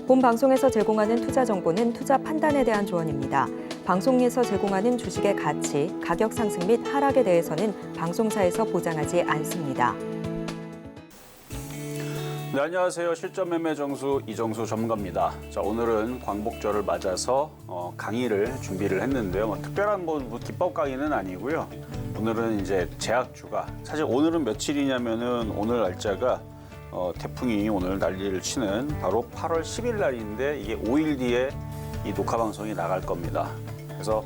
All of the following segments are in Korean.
본 방송에서 제공하는 투자 정보는 투자 판단에 대한 조언입니다. 방송에서 제공하는 주식의 가치, 가격 상승 및 하락에 대해서는 방송사에서 보장하지 않습니다. 네, 안녕하세요. 실전 매매 정수 이정수 전문가입니다. 자, 오늘은 광복절을 맞아서 강의를 준비를 했는데요. 특별한 기법 강의는 아니고요. 오늘은 이제 제약주가, 사실 오늘은 며칠이냐면은 오늘 날짜가 태풍이 오늘 난리를 치는 바로 8월 10일 날인데 이게 5일 뒤에 이 녹화 방송이 나갈 겁니다. 그래서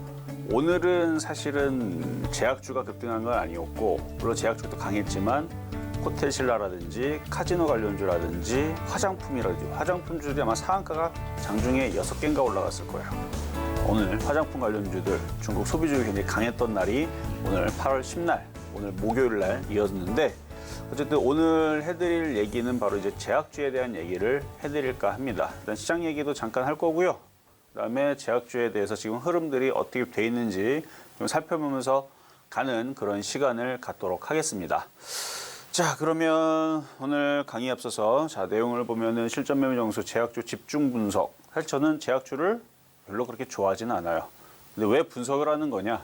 오늘은 사실은 제약주가 급등한 건 아니었고, 물론 제약주도 강했지만 호텔신라라든지 카지노 관련주라든지 화장품이라든지 화장품주들이 아마 상한가가 장중에 6개인가 올라갔을 거예요. 오늘 화장품 관련주들 중국 소비주가 굉장히 강했던 날이 오늘 8월 10날, 오늘 목요일 날 이었는데, 어쨌든 오늘 해드릴 얘기는 바로 이제 제약주에 대한 얘기를 해드릴까 합니다. 일단 시장 얘기도 잠깐 할 거고요. 그다음에 제약주에 대해서 지금 흐름들이 어떻게 돼 있는지 좀 살펴보면서 가는 그런 시간을 갖도록 하겠습니다. 자, 그러면 오늘 강의에 앞서서 내용을 보면은 실전 매매 정수 제약주 집중 분석. 사실 저는 제약주를 별로 그렇게 좋아하지는 않아요. 근데 왜 분석을 하는 거냐?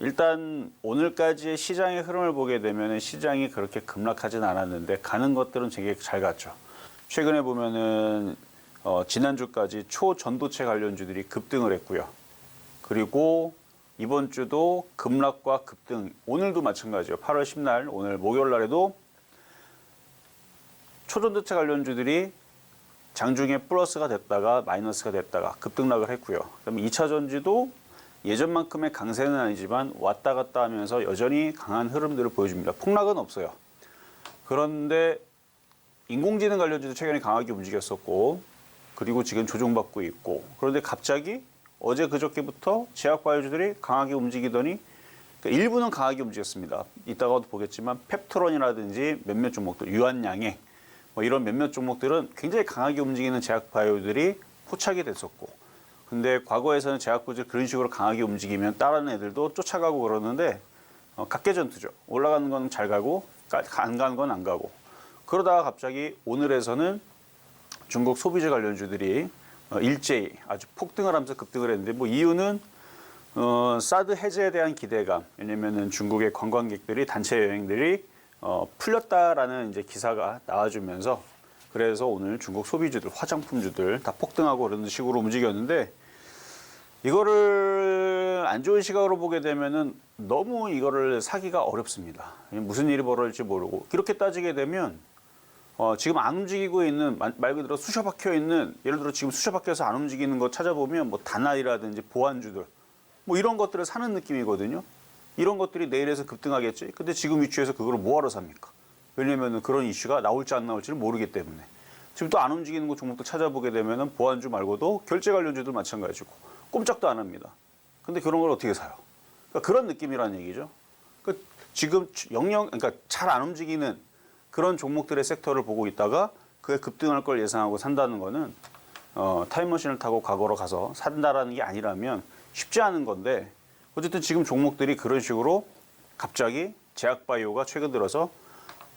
일단 오늘까지의 시장의 흐름을 보게 되면 시장이 그렇게 급락하진 않았는데 가는 것들은 되게 잘 갔죠. 최근에 보면은 지난주까지 초전도체 관련주들이 급등을 했고요. 그리고 이번 주도 급락과 급등, 오늘도 마찬가지예요. 8월 10날 오늘 목요일 날에도 초전도체 관련주들이 장중에 플러스가 됐다가 마이너스가 됐다가 급등락을 했고요. 그다음에 2차 전지도 예전만큼의 강세는 아니지만 왔다 갔다 하면서 여전히 강한 흐름들을 보여줍니다. 폭락은 없어요. 그런데 인공지능 관련주도 최근에 강하게 움직였었고, 그리고 지금 조정받고 있고, 그런데 갑자기 어제 그저께부터 제약바이오주들이 강하게 움직이더니, 그러니까 일부는 강하게 움직였습니다. 이따가도 보겠지만 펩트론이라든지 몇몇 종목들, 유한양행 이런 몇몇 종목들은 굉장히 강하게 움직이는 제약바이오들이 포착이 됐었고, 근데 과거에서는 제약바이오들이 그런 식으로 강하게 움직이면 다른 애들도 쫓아가고 그러는데 각계전투죠. 올라가는 건 잘 가고 안 가는 건 안 가고, 그러다가 갑자기 오늘에서는 중국 소비재 관련주들이 일제히 아주 폭등을 하면서 급등을 했는데, 이유는 사드 해제에 대한 기대감, 왜냐면은 중국의 관광객들이 단체 여행들이 풀렸다라는 이제 기사가 나와주면서, 그래서 오늘 중국 소비주들, 화장품주들 다 폭등하고 그런 식으로 움직였는데, 이거를 안 좋은 시각으로 보게 되면은 너무 이거를 사기가 어렵습니다. 무슨 일이 벌어질지 모르고, 이렇게 따지게 되면 지금 안 움직이고 있는, 말 그대로 쑤셔박혀 있는, 예를 들어 지금 쑤셔박혀서 안 움직이는 거 찾아보면 다나이라든지 보안주들 이런 것들을 사는 느낌이거든요. 이런 것들이 내일에서 급등하겠지. 근데 지금 위치에서 그걸 뭐하러 삽니까? 왜냐면은 그런 이슈가 나올지 안 나올지를 모르기 때문에. 지금 또 안 움직이는 거 종목도 찾아보게 되면은 보안주 말고도 결제 관련주들 마찬가지고 꼼짝도 안 합니다. 근데 그런 걸 어떻게 사요? 그러니까 그런 느낌이라는 얘기죠. 그러니까 지금 그러니까 잘 안 움직이는 그런 종목들의 섹터를 보고 있다가 그게 급등할 걸 예상하고 산다는 거는 타임머신을 타고 과거로 가서 산다라는 게 아니라면 쉽지 않은 건데, 어쨌든 지금 종목들이 그런 식으로 갑자기 제약바이오가 최근 들어서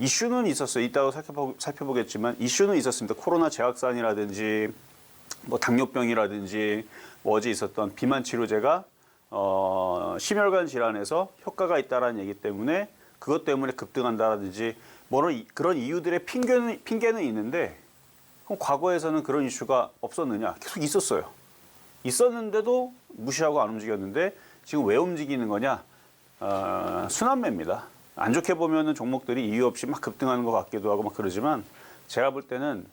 이슈는 있었어요. 이따가 살펴보겠지만 이슈는 있었습니다. 코로나 재확산이라든지 당뇨병이라든지 어제 있었던 비만 치료제가 심혈관 질환에서 효과가 있다라는 얘기 때문에 그것 때문에 급등한다라든지 그런 이유들의 핑계는 있는데, 그럼 과거에서는 그런 이슈가 없었느냐? 계속 있었어요. 있었는데도 무시하고 안 움직였는데 지금 왜 움직이는 거냐? 순환매입니다. 안 좋게 보면은 종목들이 이유 없이 막 급등하는 것 같기도 하고 그러지만, 제가 볼 때는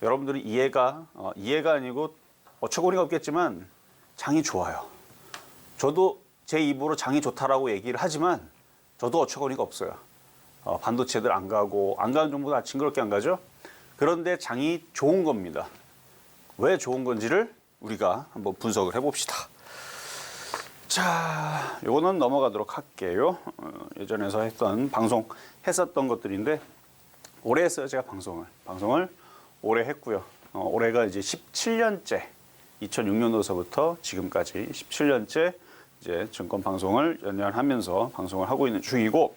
여러분들이 이해가 아니고 어처구니가 없겠지만 장이 좋아요. 저도 제 입으로 장이 좋다라고 얘기를 하지만 저도 어처구니가 없어요. 반도체들 안 가는 종목도 징그럽게 안 가죠? 그런데 장이 좋은 겁니다. 왜 좋은 건지를 우리가 한번 분석을 해봅시다. 자, 요거는 넘어가도록 할게요. 예전에 했었던 것들인데, 올해 했어요. 제가 방송을 올해 했고요. 올해가 이제 17년째, 2006년도서부터 지금까지 17년째 이제 증권 방송을 연연하면서 방송을 하고 있는 중이고,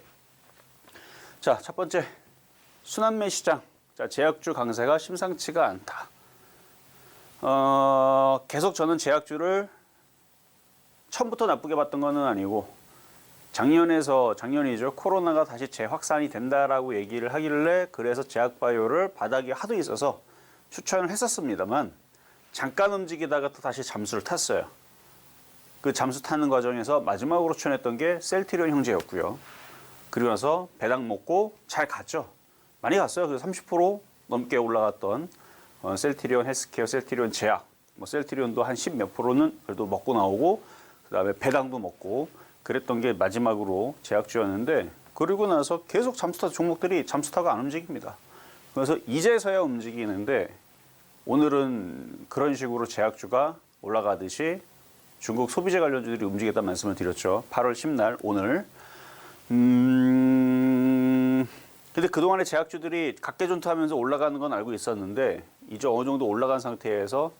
자, 첫 번째 순환매 시장. 자, 제약주 강세가 심상치가 않다. 계속 저는 제약주를 처음부터 나쁘게 봤던 건 아니고 작년이죠. 코로나가 다시 재확산이 된다라고 얘기를 하길래 그래서 제약바이오를 바닥이 하도 있어서 추천을 했었습니다만 잠깐 움직이다가 또 다시 잠수를 탔어요. 그 잠수 타는 과정에서 마지막으로 추천했던 게 셀트리온 형제였고요. 그리고 나서 배당 먹고 잘 갔죠. 많이 갔어요. 그래서 30% 넘게 올라갔던 셀트리온 헬스케어, 셀트리온 제약, 뭐 셀트리온도 한 10 몇 프로는 그래도 먹고 나오고 그다음에 배당도 먹고 그랬던 게 마지막으로 제약주였는데 그리고 나서 계속 잠수타 종목들이 잠수타가 안 움직입니다. 그래서 이제서야 움직이는데 오늘은 그런 식으로 제약주가 올라가듯이 중국 소비재 관련주들이 움직였다는 말씀을 드렸죠. 8월 10날 오늘. 근데 그동안에 제약주들이 각계존투하면서 올라가는 건 알고 있었는데 이제 어느 정도 올라간 상태에서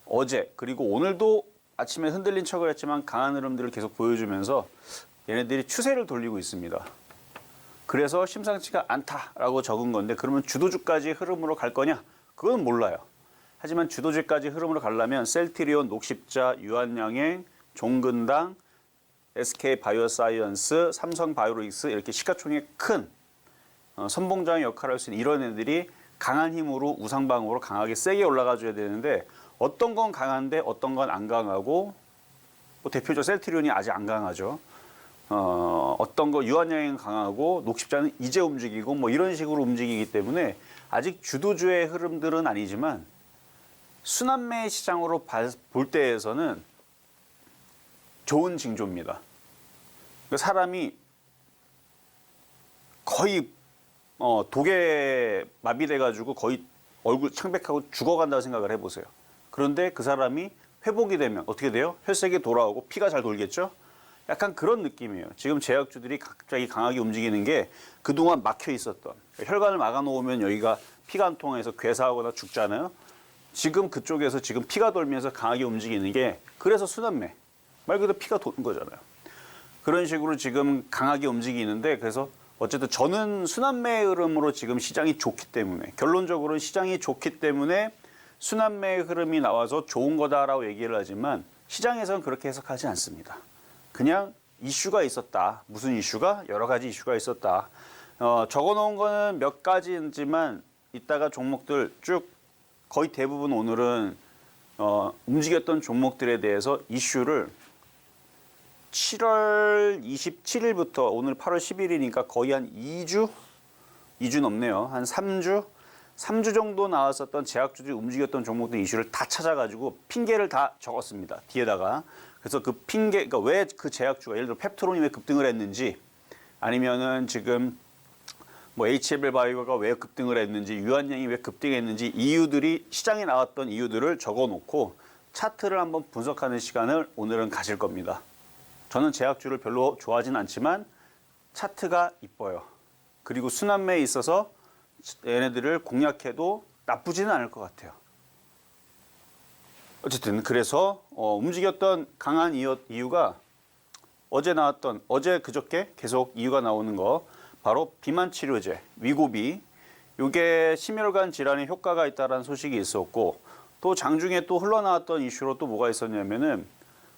어제 그리고 오늘도 아침에 흔들린 척을 했지만 강한 흐름들을 계속 보여주면서 얘네들이 추세를 돌리고 있습니다. 그래서 심상치가 않다라고 적은 건데 그러면 주도주까지 흐름으로 갈 거냐? 그건 몰라요. 하지만 주도주까지 흐름으로 가려면 셀트리온, 녹십자, 유한양행, 종근당, SK바이오사이언스, 삼성바이오로직스 이렇게 시가총액 큰 선봉장의 역할을 할 수 있는 이런 애들이 강한 힘으로 우상방으로 강하게 세게 올라가줘야 되는데 어떤 건 강한데 어떤 건 안 강하고 뭐 대표적 셀트리온이 아직 안 강하죠. 어떤 거 유한양행 강하고 녹십자는 이제 움직이고 뭐 이런 식으로 움직이기 때문에 아직 주도주의 흐름들은 아니지만 순환매 시장으로 볼 때에서는 좋은 징조입니다. 사람이 거의 독에 마비돼가지고 거의 얼굴 창백하고 죽어간다고 생각을 해보세요. 그런데 그 사람이 회복이 되면 어떻게 돼요? 혈색이 돌아오고 피가 잘 돌겠죠? 약간 그런 느낌이에요. 지금 제약주들이 갑자기 강하게 움직이는 게 그동안 막혀 있었던 혈관을 막아놓으면 여기가 피가 안 통해서 괴사하거나 죽잖아요. 지금 그쪽에서 지금 피가 돌면서 강하게 움직이는 게 그래서 순환매 말 그대로 피가 도는 거잖아요. 그런 식으로 지금 강하게 움직이는데 그래서 어쨌든 저는 순환매 흐름으로 지금 시장이 좋기 때문에 결론적으로는 시장이 좋기 때문에 순환매 흐름이 나와서 좋은 거다라고 얘기를 하지만 시장에서는 그렇게 해석하지 않습니다. 그냥 이슈가 있었다. 무슨 이슈가? 여러 가지 이슈가 있었다. 적어놓은 거는 몇 가지지만 이따가 종목들 쭉 거의 대부분 오늘은 움직였던 종목들에 대해서 이슈를 7월 27일부터 오늘 8월 10일이니까 거의 한 2주 넘네요. 한 3주 정도 나왔었던 제약주들이 움직였던 종목들 이슈를 다 찾아가지고 핑계를 다 적었습니다. 뒤에다가. 그래서 그 핑계, 그러니까 왜 그 제약주가 예를 들어 펩토론이 왜 급등을 했는지 아니면은 지금 뭐 HBL 바이오가 왜 급등을 했는지 유한양이 왜 급등했는지 이유들이 시장에 나왔던 이유들을 적어놓고 차트를 한번 분석하는 시간을 오늘은 가질 겁니다. 저는 제약주를 별로 좋아하진 않지만 차트가 이뻐요. 그리고 순환매에 있어서 얘네들을 공략해도 나쁘지는 않을 것 같아요. 어쨌든 그래서 움직였던 강한 이유가 어제 그저께 계속 이유가 나오는 거 바로 비만 치료제 위고비 이게 심혈관 질환에 효과가 있다는 소식이 있었고 또 장중에 또 흘러나왔던 이슈로 또 뭐가 있었냐면은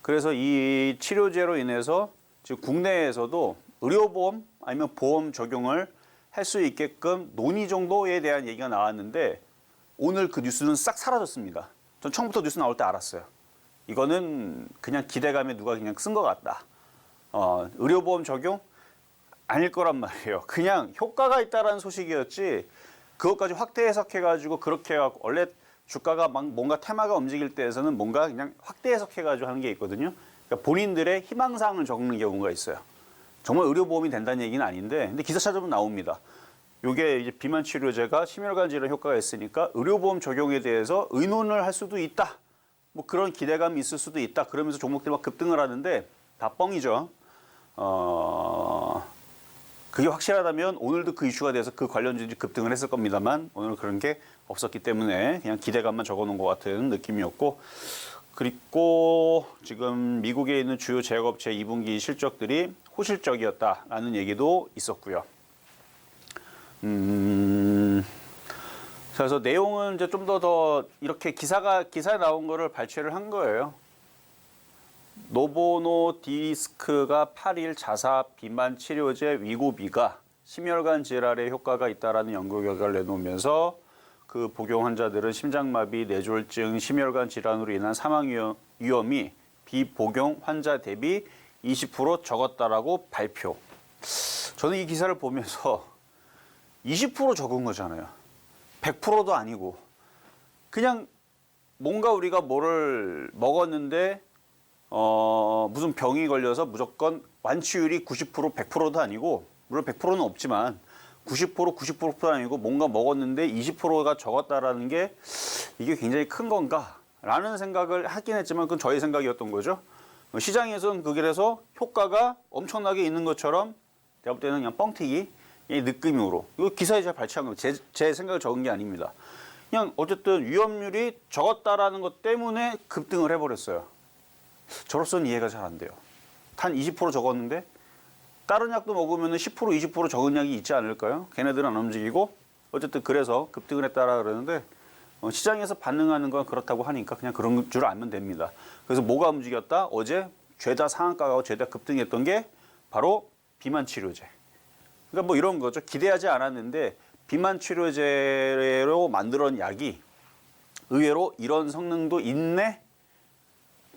그래서 이 치료제로 인해서 지금 국내에서도 의료보험 아니면 보험 적용을 할 수 있게끔 논의 정도에 대한 얘기가 나왔는데 오늘 그 뉴스는 싹 사라졌습니다. 전 처음부터 뉴스 나올 때 알았어요. 이거는 그냥 기대감에 누가 그냥 쓴 것 같다. 의료보험 적용 아닐 거란 말이에요. 그냥 효과가 있다라는 소식이었지 그것까지 확대 해석해가지고 그렇게 해갖고 원래 주가가 막 뭔가 테마가 움직일 때에서는 뭔가 그냥 확대 해석해가지고 하는 게 있거든요. 그러니까 본인들의 희망사항을 적는 경우가 있어요. 정말 의료보험이 된다는 얘기는 아닌데 근데 기사 찾아보면 나옵니다. 요게 이제 비만 치료제가 심혈관 질환 효과가 있으니까 의료보험 적용에 대해서 의논을 할 수도 있다. 뭐 그런 기대감이 있을 수도 있다. 그러면서 종목들이 막 급등을 하는데 다 뻥이죠. 그게 확실하다면 오늘도 그 이슈가 돼서 그 관련주들이 급등을 했을 겁니다만 오늘은 그런 게 없었기 때문에 그냥 기대감만 적어놓은 것 같은 느낌이었고 그리고 지금 미국에 있는 주요 제약업체 2분기 실적들이 호실적이었다라는 얘기도 있었고요. 그래서 내용은 이제 좀 더 이렇게 기사에 나온 거를 발췌를 한 거예요. 노보노디스크가 8일 자사 비만 치료제 위고비가 심혈관 질환에 효과가 있다라는 연구 결과를 내놓으면서 그 복용 환자들은 심장마비, 뇌졸중, 심혈관 질환으로 인한 사망 위험이 비복용 환자 대비 20% 적었다라고 발표. 저는 이 기사를 보면서 20% 적은 거잖아요. 100%도 아니고 그냥 뭔가 우리가 뭐를 먹었는데 무슨 병이 걸려서 무조건 완치율이 90% 100%도 아니고 물론 100%는 없지만 90% 90%도 아니고 뭔가 먹었는데 20%가 적었다라는 게 이게 굉장히 큰 건가라는 생각을 하긴 했지만 그건 저의 생각이었던 거죠. 시장에서는 그래서 효과가 엄청나게 있는 것처럼 제가 볼 때는 그냥 뻥튀기 느낌으로 이거 기사에 제가 발췌한 거 제 생각을 적은 게 아닙니다. 그냥 어쨌든 위험률이 적었다라는 것 때문에 급등을 해버렸어요. 저로서는 이해가 잘 안 돼요. 단 20% 적었는데 다른 약도 먹으면 10% 20% 적은 약이 있지 않을까요? 걔네들은 안 움직이고 어쨌든 그래서 급등을 했다라 그러는데 시장에서 반응하는 건 그렇다고 하니까 그냥 그런 줄 알면 됩니다. 그래서 뭐가 움직였다? 어제 죄다 상한가가 죄다 급등했던 게 바로 비만 치료제. 그러니까 뭐 이런 거죠. 기대하지 않았는데 비만 치료제로 만들어낸 약이 의외로 이런 성능도 있네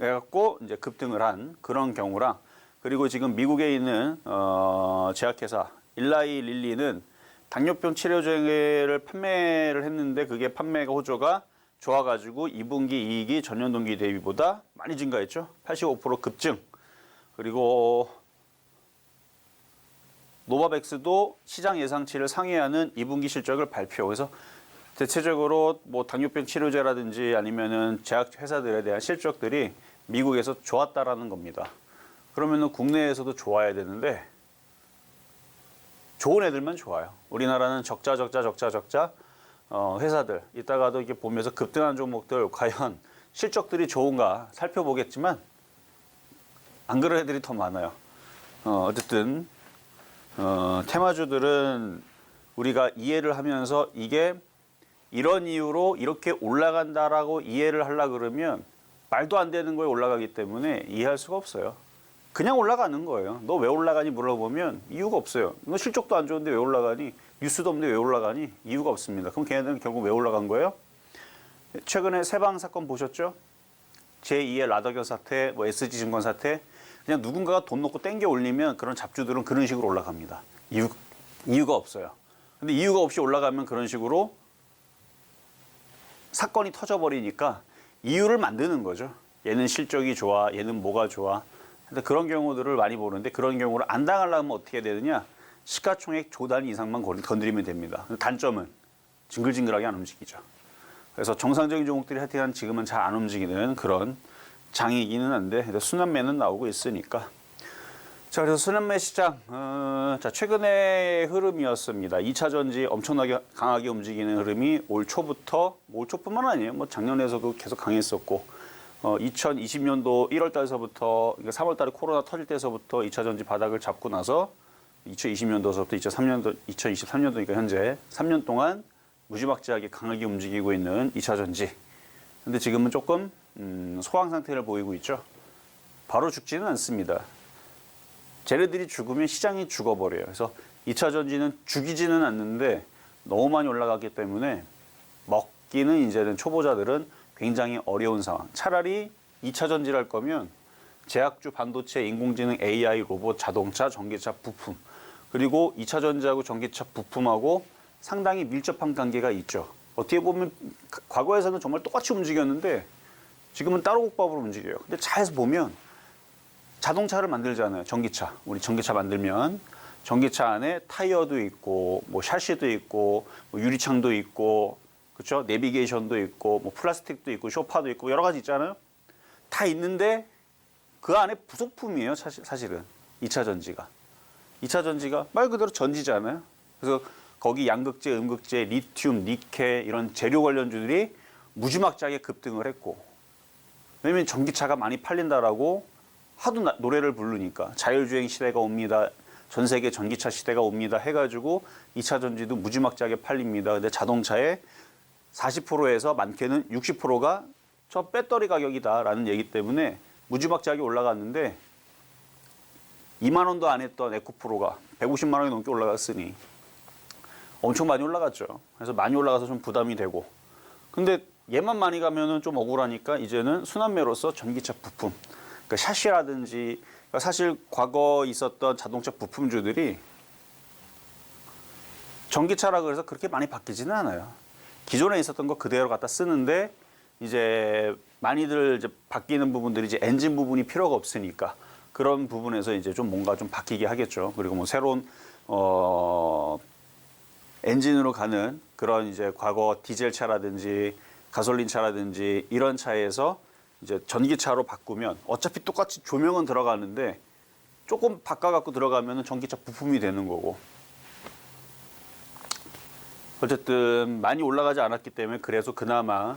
해갖고 이제 급등을 한 그런 경우랑 그리고 지금 미국에 있는 제약회사 일라이 릴리는 당뇨병 치료제를 판매를 했는데 그게 판매가 호조가 좋아가지고 2분기 이익이 전년 동기 대비보다 많이 증가했죠. 85% 급증. 그리고 노바백스도 시장 예상치를 상회하는 2분기 실적을 발표. 그래서 대체적으로 뭐 당뇨병 치료제라든지 아니면은 제약 회사들에 대한 실적들이 미국에서 좋았다라는 겁니다. 그러면은 국내에서도 좋아야 되는데 좋은 애들만 좋아요. 우리나라는 적자 회사들 이따가도 이렇게 보면서 급등한 종목들 과연 실적들이 좋은가 살펴보겠지만 안 그런 애들이 더 많아요. 어쨌든 테마주들은 우리가 이해를 하면서 이게 이런 이유로 이렇게 올라간다라고 이해를 하려 그러면 말도 안 되는 거에 올라가기 때문에 이해할 수가 없어요. 그냥 올라가는 거예요. 너 왜 올라가니 물어보면 이유가 없어요. 너 실적도 안 좋은데 왜 올라가니? 뉴스도 없는데 왜 올라가니? 이유가 없습니다. 그럼 걔네들은 결국 왜 올라간 거예요? 최근에 세방 사건 보셨죠? 제2의 라더견 사태, 뭐 SG증권 사태. 그냥 누군가가 돈 놓고 땡겨 올리면 그런 잡주들은 그런 식으로 올라갑니다. 이유가 없어요. 근데 이유가 없이 올라가면 그런 식으로 사건이 터져버리니까 이유를 만드는 거죠. 얘는 실적이 좋아, 얘는 뭐가 좋아. 근데 그런 경우들을 많이 보는데 그런 경우를 안 당하려면 어떻게 되느냐? 시가총액 조 단위 이상만 건드리면 됩니다. 단점은 징글징글하게 안 움직이죠. 그래서 정상적인 종목들이 하여튼 지금은 잘 안 움직이는 그런 장이기는 한데 순환매는 나오고 있으니까. 자, 그래서 순환매 시장 자 최근의 흐름이었습니다. 2차 전지 엄청나게 강하게 움직이는 흐름이 올 초부터 올 초뿐만 아니에요. 뭐 작년에서도 계속 강했었고 2020년도 1월 달서부터 그러니까 3월 달에 코로나 터질 때서부터 2차 전지 바닥을 잡고 나서 2020년도서부터 2023년도니까 현재 3년 동안 무지막지하게 강하게 움직이고 있는 2차 전지. 근데 지금은 조금 소강 상태를 보이고 있죠. 바로 죽지는 않습니다. 쟤네들이 죽으면 시장이 죽어버려요. 그래서 2차 전지는 죽이지는 않는데 너무 많이 올라갔기 때문에 먹기는 이제는 초보자들은 굉장히 어려운 상황. 차라리 2차 전지를 할 거면 제약주, 반도체, 인공지능, AI, 로봇, 자동차, 전기차, 부품. 그리고 2차 전지하고 전기차, 부품하고 상당히 밀접한 관계가 있죠. 어떻게 보면 과거에서는 정말 똑같이 움직였는데 지금은 따로 국밥으로 움직여요. 근데 차에서 보면 자동차를 만들잖아요. 전기차. 우리 전기차 만들면 전기차 안에 타이어도 있고 뭐 샤시도 있고 뭐 유리창도 있고 그렇죠? 내비게이션도 있고 뭐 플라스틱도 있고 쇼파도 있고 여러 가지 있잖아요. 다 있는데 그 안에 부속품이에요. 사실은 2차 전지가. 2차 전지가 말 그대로 전지잖아요. 그래서 거기 양극재, 음극재, 리튬, 니켈 이런 재료 관련주들이 무지막지하게 급등을 했고 왜냐면 전기차가 많이 팔린다라고 하도 노래를 부르니까 자율주행 시대가 옵니다. 전 세계 전기차 시대가 옵니다 해가지고 2차 전지도 무지막지하게 팔립니다. 근데 자동차에 40%에서 많게는 60%가 저 배터리 가격이다라는 얘기 때문에 무지막지하게 올라갔는데 2만 원도 안 했던 에코프로가 150만 원이 넘게 올라갔으니 엄청 많이 올라갔죠. 그래서 많이 올라가서 좀 부담이 되고. 근데 얘만 많이 가면은 좀 억울하니까 이제는 순환매로서 전기차 부품, 그러니까 샤시라든지, 그러니까 사실 과거 있었던 자동차 부품주들이 전기차라 그래서 그렇게 많이 바뀌지는 않아요. 기존에 있었던 거 그대로 갖다 쓰는데 이제 많이들 이제 바뀌는 부분들이 이제 엔진 부분이 필요가 없으니까 그런 부분에서 이제 좀 뭔가 좀 바뀌게 하겠죠. 그리고 뭐 새로운 엔진으로 가는 그런 이제 과거 디젤 차라든지 가솔린 차라든지 이런 차에서 이제 전기차로 바꾸면 어차피 똑같이 조명은 들어가는데 조금 바꿔갖고 들어가면은 전기차 부품이 되는 거고. 어쨌든 많이 올라가지 않았기 때문에 그래서 그나마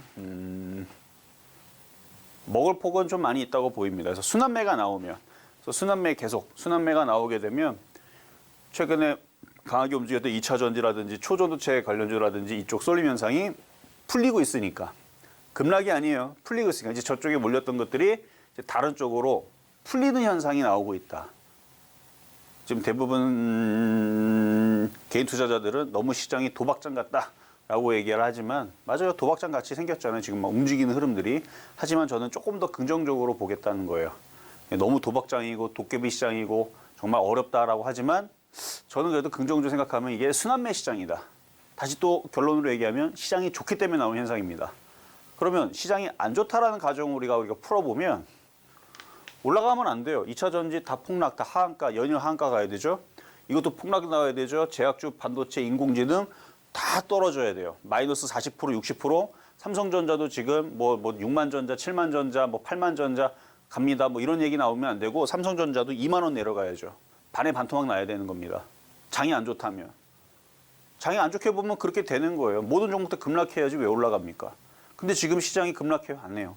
먹을 폭은 좀 많이 있다고 보입니다. 그래서 순환매가 나오면, 그래서 순환매가 나오게 되면 최근에 강하게 움직였던 2차 전지라든지 초전도체 관련주라든지 이쪽 쏠림 현상이 풀리고 있으니까, 급락이 아니에요. 풀리고 있으니까 이제 저쪽에 몰렸던 것들이 이제 다른 쪽으로 풀리는 현상이 나오고 있다. 지금 대부분 개인 투자자들은 너무 시장이 도박장 같다라고 얘기를 하지만, 맞아요. 도박장 같이 생겼잖아요. 지금 막 움직이는 흐름들이. 하지만 저는 조금 더 긍정적으로 보겠다는 거예요. 너무 도박장이고 도깨비 시장이고 정말 어렵다라고 하지만 저는 그래도 긍정적으로 생각하면 이게 순환매 시장이다. 다시 또 결론으로 얘기하면 시장이 좋기 때문에 나온 현상입니다. 그러면 시장이 안 좋다라는 가정을 우리가 풀어보면 올라가면 안 돼요. 2차 전지 다 폭락, 다 하한가, 연일 하한가 가야 되죠. 이것도 폭락 나와야 되죠. 제약주, 반도체, 인공지능 다 떨어져야 돼요. 마이너스 40%, 60%. 삼성전자도 지금 뭐 6만 전자, 7만 전자, 뭐 8만 전자 갑니다. 뭐 이런 얘기 나오면 안 되고 삼성전자도 2만 원 내려가야죠. 반에 반토막 나야 되는 겁니다. 장이 안 좋다면. 장이 안 좋게 보면 그렇게 되는 거예요. 모든 종목들 급락해야지 왜 올라갑니까? 근데 지금 시장이 급락해요? 안 해요.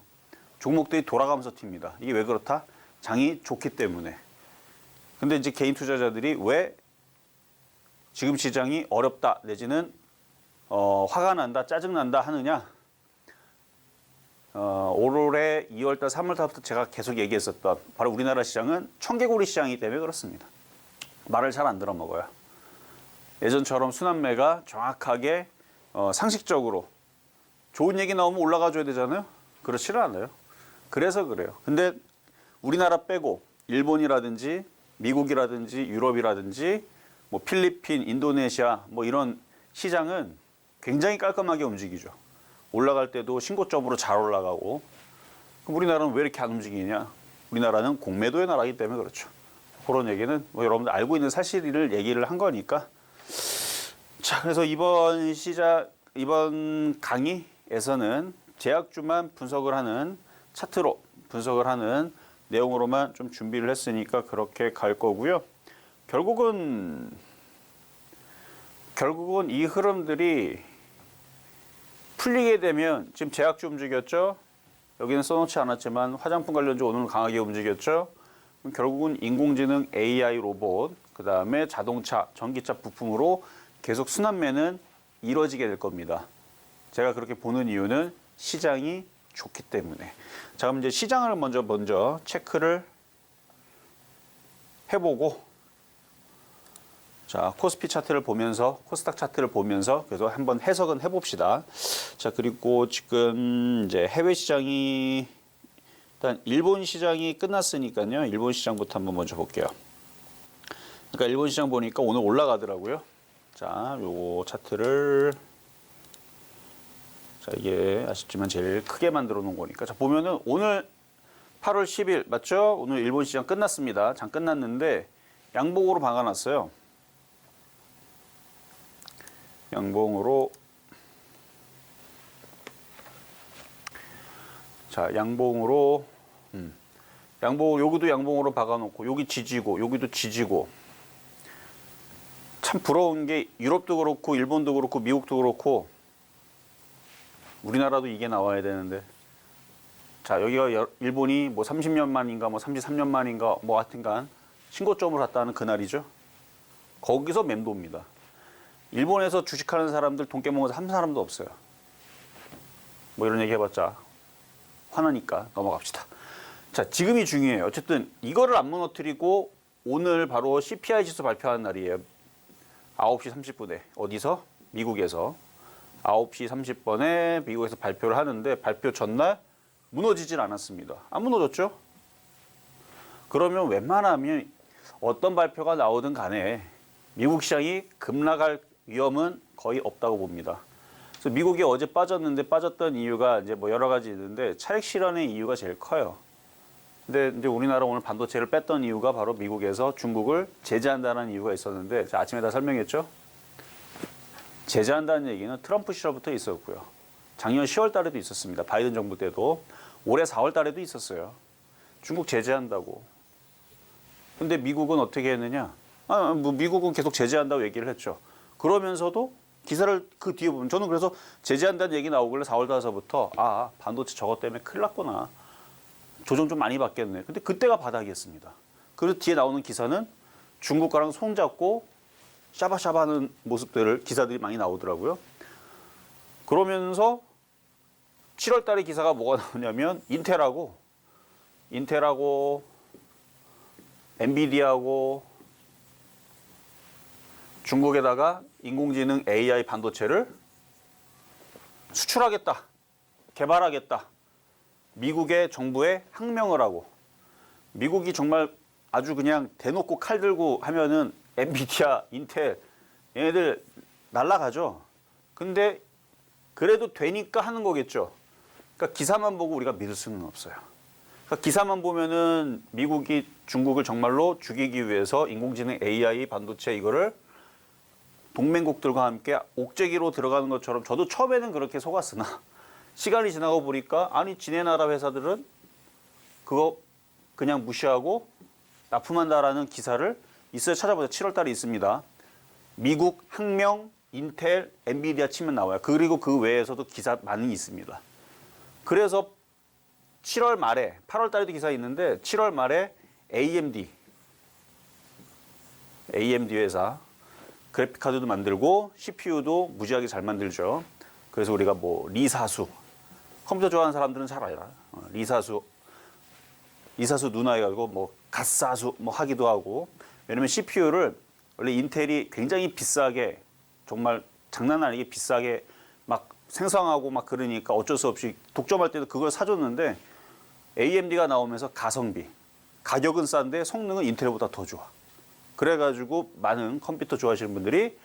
종목들이 돌아가면서 튑니다. 이게 왜 그렇다? 장이 좋기 때문에. 근데 이제 개인 투자자들이 왜 지금 시장이 어렵다 내지는 화가 난다, 짜증난다 하느냐? 올해 2월달, 3월달부터 제가 계속 얘기했었던 바로 우리나라 시장은 청개구리 시장이기 때문에 그렇습니다. 말을 잘 안 들어먹어요. 예전처럼 순환매가 정확하게 상식적으로 좋은 얘기 나오면 올라가 줘야 되잖아요. 그렇지는 않아요. 그래서 그래요. 근데 우리나라 빼고 일본이라든지 미국이라든지 유럽이라든지 뭐 필리핀, 인도네시아 뭐 이런 시장은 굉장히 깔끔하게 움직이죠. 올라갈 때도 신고점으로 잘 올라가고. 그럼 우리나라는 왜 이렇게 안 움직이냐? 우리나라는 공매도의 나라이기 때문에 그렇죠. 그런 얘기는 뭐 여러분들 알고 있는 사실을 얘기를 한 거니까. 자, 그래서 이번 강의에서는 제약주만 분석을 하는, 차트로 분석을 하는 내용으로만 좀 준비를 했으니까 그렇게 갈 거고요. 결국은 이 흐름들이 풀리게 되면, 지금 제약주 움직였죠. 여기는 써놓지 않았지만 화장품 관련주 오늘 강하게 움직였죠. 그럼 결국은 인공지능, AI 로봇, 그 다음에 자동차, 전기차 부품으로 계속 순환매는 이루어지게 될 겁니다. 제가 그렇게 보는 이유는 시장이 좋기 때문에. 자, 그럼 이제 시장을 먼저 체크를 해보고, 자, 코스피 차트를 보면서, 코스닥 차트를 보면서 그래서 한번 해석은 해봅시다. 자, 그리고 지금 이제 해외 시장이, 일단 일본 시장이 끝났으니까요. 일본 시장부터 한번 먼저 볼게요. 그러니까 일본 시장 보니까 오늘 올라가더라고요. 자, 요거 차트를, 자, 이게 아쉽지만 제일 크게 만들어 놓은 거니까. 자, 보면은 오늘 8월 10일 맞죠? 오늘 일본 시장 끝났습니다. 장 끝났는데 양봉으로 박아놨어요. 양봉으로. 자, 양봉으로. 여기도 양봉으로 박아놓고, 여기 지지고, 여기도 지지고. 참 부러운 게 유럽도 그렇고, 일본도 그렇고, 미국도 그렇고, 우리나라도 이게 나와야 되는데. 자, 여기가 일본이 뭐 30년 만인가, 뭐 33년 만인가, 뭐 하여튼간 신고점을 갔다는 그날이죠. 거기서 맴도입니다. 일본에서 주식하는 사람들 돈 깨먹어서 한 사람도 없어요. 뭐 이런 얘기 해봤자 화나니까 넘어갑시다. 자, 지금이 중요해요. 어쨌든 이거를 안 무너뜨리고 오늘 바로 CPI 지수 발표하는 날이에요. 9시 30분에. 어디서? 미국에서. 9시 30분에 미국에서 발표를 하는데 발표 전날 무너지질 않았습니다. 안 무너졌죠? 그러면 웬만하면 어떤 발표가 나오든 간에 미국 시장이 급락할 위험은 거의 없다고 봅니다. 그래서 미국이 어제 빠졌는데 빠졌던 이유가 이제 뭐 여러 가지 있는데 차익 실현의 이유가 제일 커요. 근데 이제 우리나라 오늘 반도체를 뺐던 이유가 바로 미국에서 중국을 제재한다는 이유가 있었는데 아침에 다 설명했죠. 제재한다는 얘기는 트럼프 시절부터 있었고요. 작년 10월 달에도 있었습니다. 바이든 정부 때도. 올해 4월 달에도 있었어요. 중국 제재한다고. 근데 미국은 어떻게 했느냐? 뭐 미국은 계속 제재한다고 얘기를 했죠. 그러면서도 기사를 그 뒤에 보면 저는 그래서 제재한다는 얘기 나오길래 4월 달서부터 반도체 저것 때문에 큰일 났구나. 조정 좀 많이 받겠네. 근데 그때가 바닥이었습니다. 그리고 뒤에 나오는 기사는 중국과랑 손잡고 샤바샤바하는 모습들을 기사들이 많이 나오더라고요. 그러면서 7월 달에 기사가 뭐가 나오냐면 인텔하고 엔비디아하고 중국에다가 인공지능 AI 반도체를 수출하겠다, 개발하겠다. 미국의 정부에 항명을 하고 미국이 정말 아주 그냥 대놓고 칼 들고 하면은 엔비디아, 인텔 얘네들 날라가죠. 근데 그래도 되니까 하는 거겠죠. 그러니까 기사만 보고 우리가 믿을 수는 없어요. 그러니까 기사만 보면은 미국이 중국을 정말로 죽이기 위해서 인공지능 AI 반도체 이거를 동맹국들과 함께 옥죄기로 들어가는 것처럼 저도 처음에는 그렇게 속았으나 시간이 지나고 보니까 아니 지네 나라 회사들은 그거 그냥 무시하고 납품한다라는 기사를 있어야 찾아보자. 7월 달에 있습니다. 미국, 항명, 인텔, 엔비디아 치면 나와요. 그리고 그 외에서도 기사 많이 있습니다. 그래서 7월 말에 8월 달에도 기사 있는데 7월 말에 AMD 회사 그래픽 카드도 만들고 CPU도 무지하게 잘 만들죠. 그래서 우리가 뭐 리사수 컴퓨터 좋아하는 사람들은 잘 알아. 리사수 누나 해가지고 뭐 갓사수 뭐 하기도 하고. 왜냐면 CPU를 원래 인텔이 굉장히 비싸게 정말 장난 아니게 비싸게 막 생성하고 막 그러니까 어쩔 수 없이 독점할 때도 그걸 사줬는데 AMD가 나오면서 가성비 가격은 싼데 성능은 인텔보다 더 좋아. 그래가지고 많은 컴퓨터 좋아하시는 분들이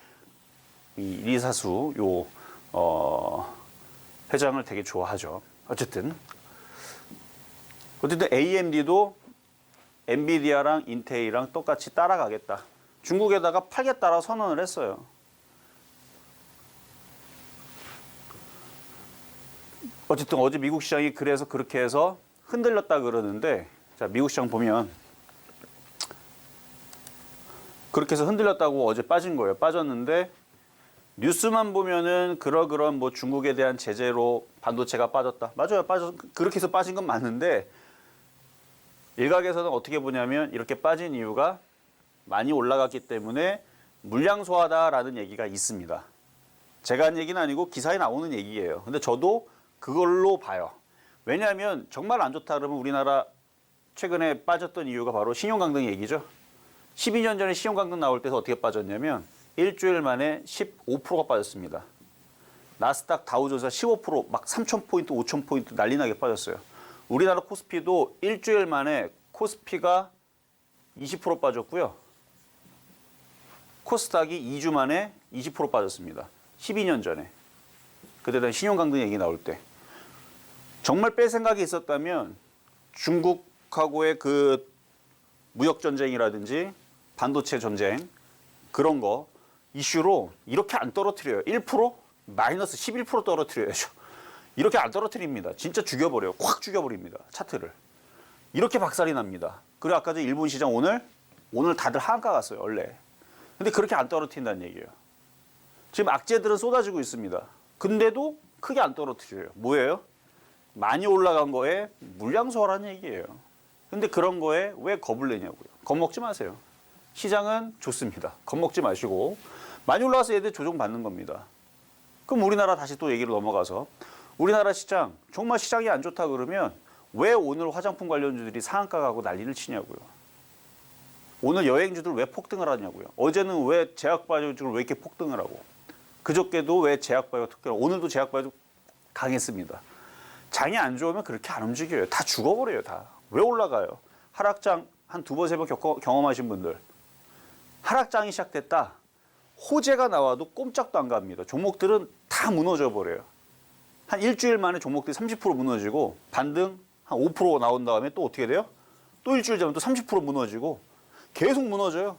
이 리사수 회장을 되게 좋아하죠. 어쨌든 AMD도 엔비디아랑 인텔이랑 똑같이 따라가겠다. 중국에다가 팔겠다라고 선언을 했어요. 어쨌든 어제 미국 시장이 그래서 그렇게 해서 흔들렸다 그러는데 자 미국 시장 보면 그렇게 해서 흔들렸다고 어제 빠진 거예요. 빠졌는데 뉴스만 보면은 그런 뭐 중국에 대한 제재로 반도체가 빠졌다. 맞아요. 그렇게 해서 빠진 건 맞는데 일각에서는 어떻게 보냐면 이렇게 빠진 이유가 많이 올라갔기 때문에 물량 소화다라는 얘기가 있습니다. 제가 한 얘기는 아니고 기사에 나오는 얘기예요. 근데 저도 그걸로 봐요. 왜냐하면 정말 안 좋다 그러면 우리나라 최근에 빠졌던 이유가 바로 신용강등 얘기죠. 12년 전에 신용강등 나올 때서 어떻게 빠졌냐면 일주일 만에 15%가 빠졌습니다. 나스닥 다우존스 15% 막 3,000포인트, 5,000포인트 난리나게 빠졌어요. 우리나라 코스피도 일주일 만에 코스피가 20% 빠졌고요. 코스닥이 2주 만에 20% 빠졌습니다. 12년 전에. 그때 당 신용강등 얘기 나올 때. 정말 뺄 생각이 있었다면 중국하고의 그 무역전쟁이라든지 반도체 전쟁 그런 거 이슈로 이렇게 안 떨어뜨려요. 1%? 마이너스 11% 떨어뜨려야죠. 이렇게 안 떨어뜨립니다. 진짜 죽여버려요. 확 죽여버립니다. 차트를. 이렇게 박살이 납니다. 그리고 아까 전 일본 시장 오늘 다들 하한가 갔어요. 원래. 근데 그렇게 안 떨어뜨린다는 얘기예요. 지금 악재들은 쏟아지고 있습니다. 근데도 크게 안 떨어뜨려요. 뭐예요? 많이 올라간 거에 물량 소화라는 얘기예요. 근데 그런 거에 왜 겁을 내냐고요. 겁먹지 마세요. 시장은 좋습니다. 겁먹지 마시고 많이 올라와서 얘들 조정받는 겁니다. 그럼 우리나라 다시 또 얘기로 넘어가서 우리나라 시장 정말 시장이 안 좋다 그러면 왜 오늘 화장품 관련주들이 상한가 가고 난리를 치냐고요. 오늘 여행주들 왜 폭등을 하냐고요. 어제는 왜 제약바이오주를 왜 이렇게 폭등을 하고 그저께도 왜 제약바이오 특별히 오늘도 제약바이오 강했습니다. 장이 안 좋으면 그렇게 안 움직여요. 다 죽어버려요. 다. 왜 올라가요? 하락장 한 두 번, 세 번 경험하신 분들. 하락장이 시작됐다. 호재가 나와도 꼼짝도 안 갑니다. 종목들은 다 무너져 버려요. 한 일주일 만에 종목들이 30% 무너지고 반등 한 5% 나온 다음에 또 어떻게 돼요? 또 일주일 전면 또 30% 무너지고 계속 무너져요.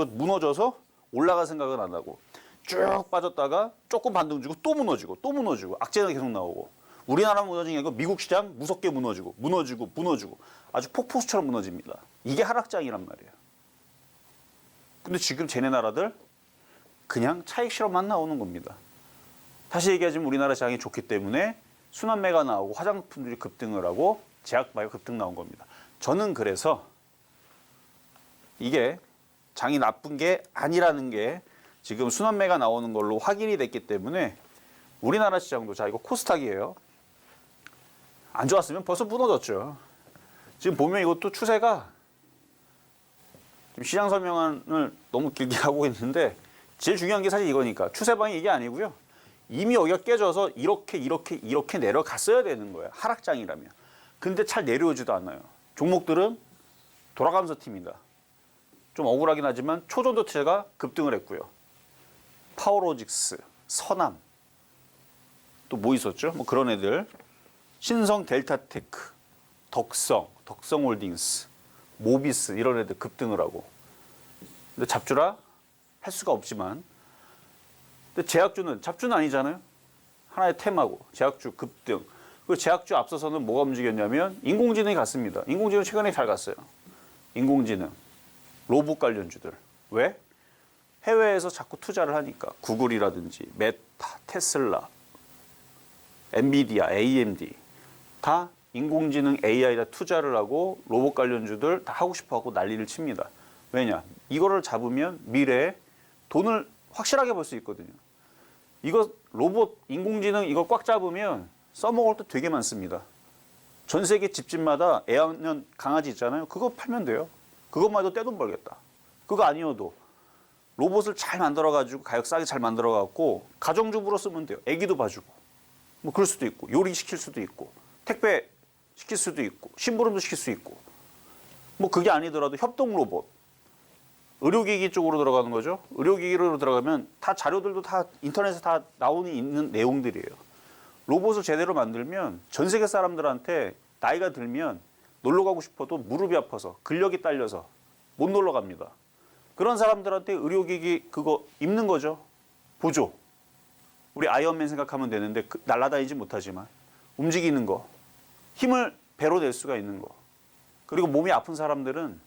무너져서 올라갈 생각은 안 하고 쭉 빠졌다가 조금 반등 주고 또 무너지고 악재가 계속 나오고 우리나라 무너진 게 아니고 미국 시장 무섭게 무너지고 아주 폭포수처럼 무너집니다. 이게 하락장이란 말이에요. 근데 지금 쟤네 나라들 그냥 차익 실험만 나오는 겁니다. 다시 얘기하자면 우리나라 시장이 좋기 때문에 순환매가 나오고 화장품들이 급등을 하고 제약바이오 급등 나온 겁니다. 저는 그래서 이게 장이 나쁜 게 아니라는 게 지금 순환매가 나오는 걸로 확인이 됐기 때문에 우리나라 시장도 자 이거 코스닥이에요. 안 좋았으면 벌써 무너졌죠. 지금 보면 이것도 추세가 시장 설명을 너무 길게 하고 있는데 제일 중요한 게 사실 이거니까 추세방이 이게 아니고요. 이미 여기가 깨져서 이렇게 내려갔어야 되는 거예요. 하락장이라면. 근데 잘 내려오지도 않아요. 종목들은 돌아가면서 팀이다. 좀 억울하긴 하지만 초전도체가 급등을 했고요. 파워로직스, 서남, 또 뭐 있었죠? 뭐 그런 애들. 신성 델타테크, 덕성홀딩스, 모비스 이런 애들 급등을 하고. 근데 잡주라 할 수가 없지만 근데 제약주는 잡주는 아니잖아요. 하나의 테마고 제약주 급등. 그 제약주 앞서서는 뭐가 움직였냐면 인공지능이 갔습니다. 인공지능 최근에 잘 갔어요. 인공지능, 로봇 관련주들. 왜? 해외에서 자꾸 투자를 하니까 구글이라든지 메타, 테슬라, 엔비디아, AMD 다 인공지능 AI에다 투자를 하고 로봇 관련주들 다 하고 싶어하고 난리를 칩니다. 왜냐? 이거를 잡으면 미래에 돈을 확실하게 벌 수 있거든요. 이거 로봇, 인공지능 이거 꽉 잡으면 써먹을 때 되게 많습니다. 전 세계 집집마다 애완견 강아지 있잖아요. 그거 팔면 돼요. 그것만 해도 떼돈 벌겠다. 그거 아니어도 로봇을 잘 만들어가지고 가격 싸게 잘 만들어갖고 가정주부로 쓰면 돼요. 애기도 봐주고. 뭐 그럴 수도 있고 요리 시킬 수도 있고 택배 시킬 수도 있고 심부름도 시킬 수 있고 뭐 그게 아니더라도 협동 로봇. 의료기기 쪽으로 들어가는 거죠. 의료기기로 들어가면 다 자료들도 다 인터넷에 다 나오는 있는 내용들이에요. 로봇을 제대로 만들면 전 세계 사람들한테 나이가 들면 놀러 가고 싶어도 무릎이 아파서 근력이 딸려서 못 놀러 갑니다. 그런 사람들한테 의료기기 그거 입는 거죠. 보조. 우리 아이언맨 생각하면 되는데 날아다니지 못하지만 움직이는 거. 힘을 배로 낼 수가 있는 거. 그리고 몸이 아픈 사람들은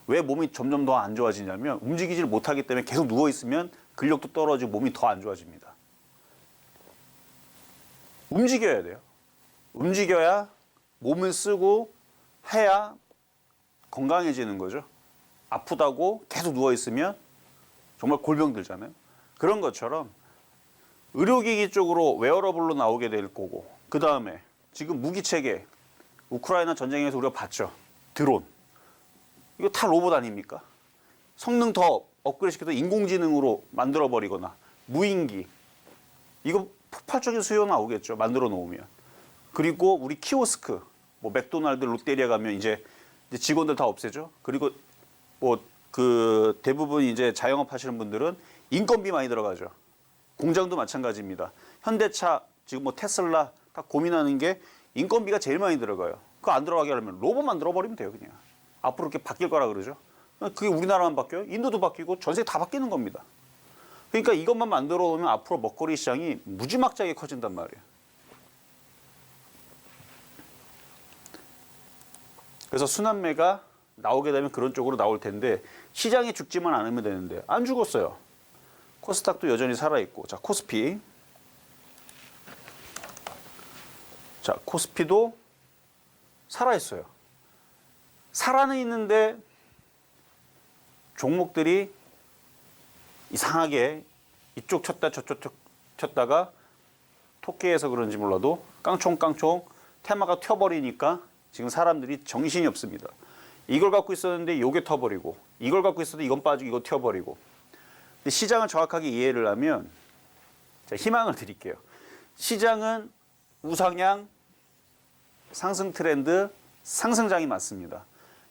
왜 몸이 점점 더 안 좋아지냐면 움직이질 못하기 때문에 계속 누워있으면 근력도 떨어지고 몸이 더 안 좋아집니다. 움직여야 돼요. 움직여야 몸을 쓰고 해야 건강해지는 거죠. 아프다고 계속 누워있으면 정말 골병 들잖아요. 그런 것처럼 의료기기 쪽으로 웨어러블로 나오게 될 거고 그 다음에 지금 무기체계 우크라이나 전쟁에서 우리가 봤죠. 드론. 이거 다 로봇 아닙니까? 성능 더 업그레이드 시켜서 인공지능으로 만들어버리거나 무인기. 이거 폭발적인 수요 나오겠죠. 만들어 놓으면. 그리고 우리 키오스크. 뭐 맥도날드, 롯데리아 가면 이제 직원들 다 없애죠. 그리고 뭐 그 대부분 이제 자영업 하시는 분들은 인건비 많이 들어가죠. 공장도 마찬가지입니다. 현대차, 지금 뭐 테슬라 다 고민하는 게 인건비가 제일 많이 들어가요. 그거 안 들어가게 하려면 로봇 만들어버리면 돼요, 그냥. 앞으로 이렇게 바뀔 거라 그러죠. 그게 우리나라만 바뀌어요? 인도도 바뀌고 전 세계 다 바뀌는 겁니다. 그러니까 이것만 만들어 놓으면 앞으로 먹거리 시장이 무지막지하게 커진단 말이에요. 그래서 순환매가 나오게 되면 그런 쪽으로 나올 텐데 시장이 죽지만 않으면 되는데 안 죽었어요. 코스닥도 여전히 살아있고. 자, 코스피. 자, 코스피도 살아있어요. 살아는 있는데 종목들이 이상하게 이쪽 쳤다 저쪽 쳤다가 토끼에서 그런지 몰라도 깡총깡총 테마가 튀어버리니까 지금 사람들이 정신이 없습니다. 이걸 갖고 있었는데 요게 터버리고, 이걸 갖고 있었는데 이건 빠지고 이거 튀어버리고. 근데 시장을 정확하게 이해를 하면, 제가 희망을 드릴게요. 시장은 우상향, 상승 트렌드, 상승장이 맞습니다.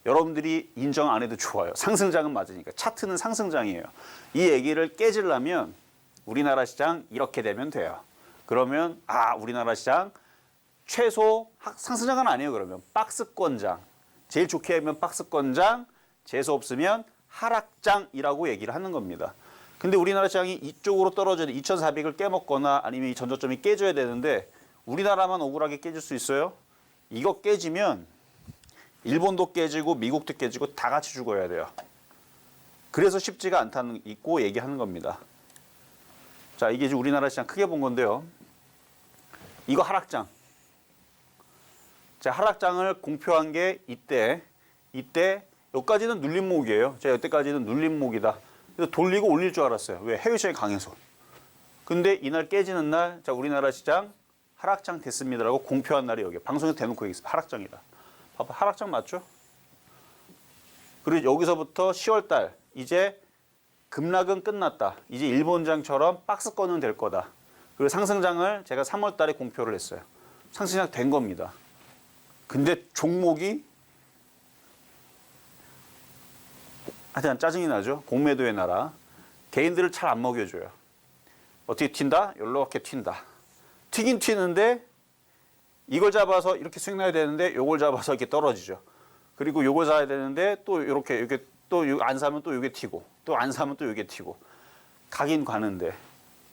여러분들이 인정 안 해도 좋아요. 상승장은 맞으니까. 차트는 상승장이에요. 이 얘기를 깨지려면 우리나라 시장 이렇게 되면 돼요. 그러면 우리나라 시장 최소 상승장은 아니에요. 그러면 박스권장. 제일 좋게 하면 박스권장, 재수 없으면 하락장이라고 얘기를 하는 겁니다. 근데 우리나라 시장이 이쪽으로 떨어져야 돼. 2,400을 깨먹거나 아니면 이 전저점이 깨져야 되는데 우리나라만 억울하게 깨질 수 있어요? 이거 깨지면 일본도 깨지고 미국도 깨지고 다 같이 죽어야 돼요. 그래서 쉽지가 않다는 있고 얘기하는 겁니다. 자, 이게 이제 우리나라 시장 크게 본 건데요. 이거 하락장. 자, 하락장을 공표한 게 이때 여기까지는 눌림목이에요. 자, 여기까지는 눌림목이다. 그래서 돌리고 올릴 줄 알았어요. 왜? 해외 시장이 강해서. 근데 이날 깨지는 날, 자, 우리나라 시장 하락장 됐습니다라고 공표한 날이 여기. 방송에서 대놓고 얘기했어요. 하락장이다. 봐봐, 하락장 맞죠? 그리고 여기서부터 10월 달 이제 급락은 끝났다. 이제 일본장처럼 박스권은 될 거다. 그리고 상승장을 제가 3월 달에 공표를 했어요. 상승장 된 겁니다. 근데 종목이 하여튼 짜증이 나죠. 공매도의 나라. 개인들을 잘 안 먹여줘요. 어떻게 튄다? 이렇게 튄다. 튀긴 튀는데 이걸 잡아서 이렇게 수익 나야 되는데 요걸 잡아서 이렇게 떨어지죠. 그리고 요걸 사야 되는데 또 이렇게 또 안 사면 또 요게 튀고 또 안 사면 또 요게 튀고 가긴 가는데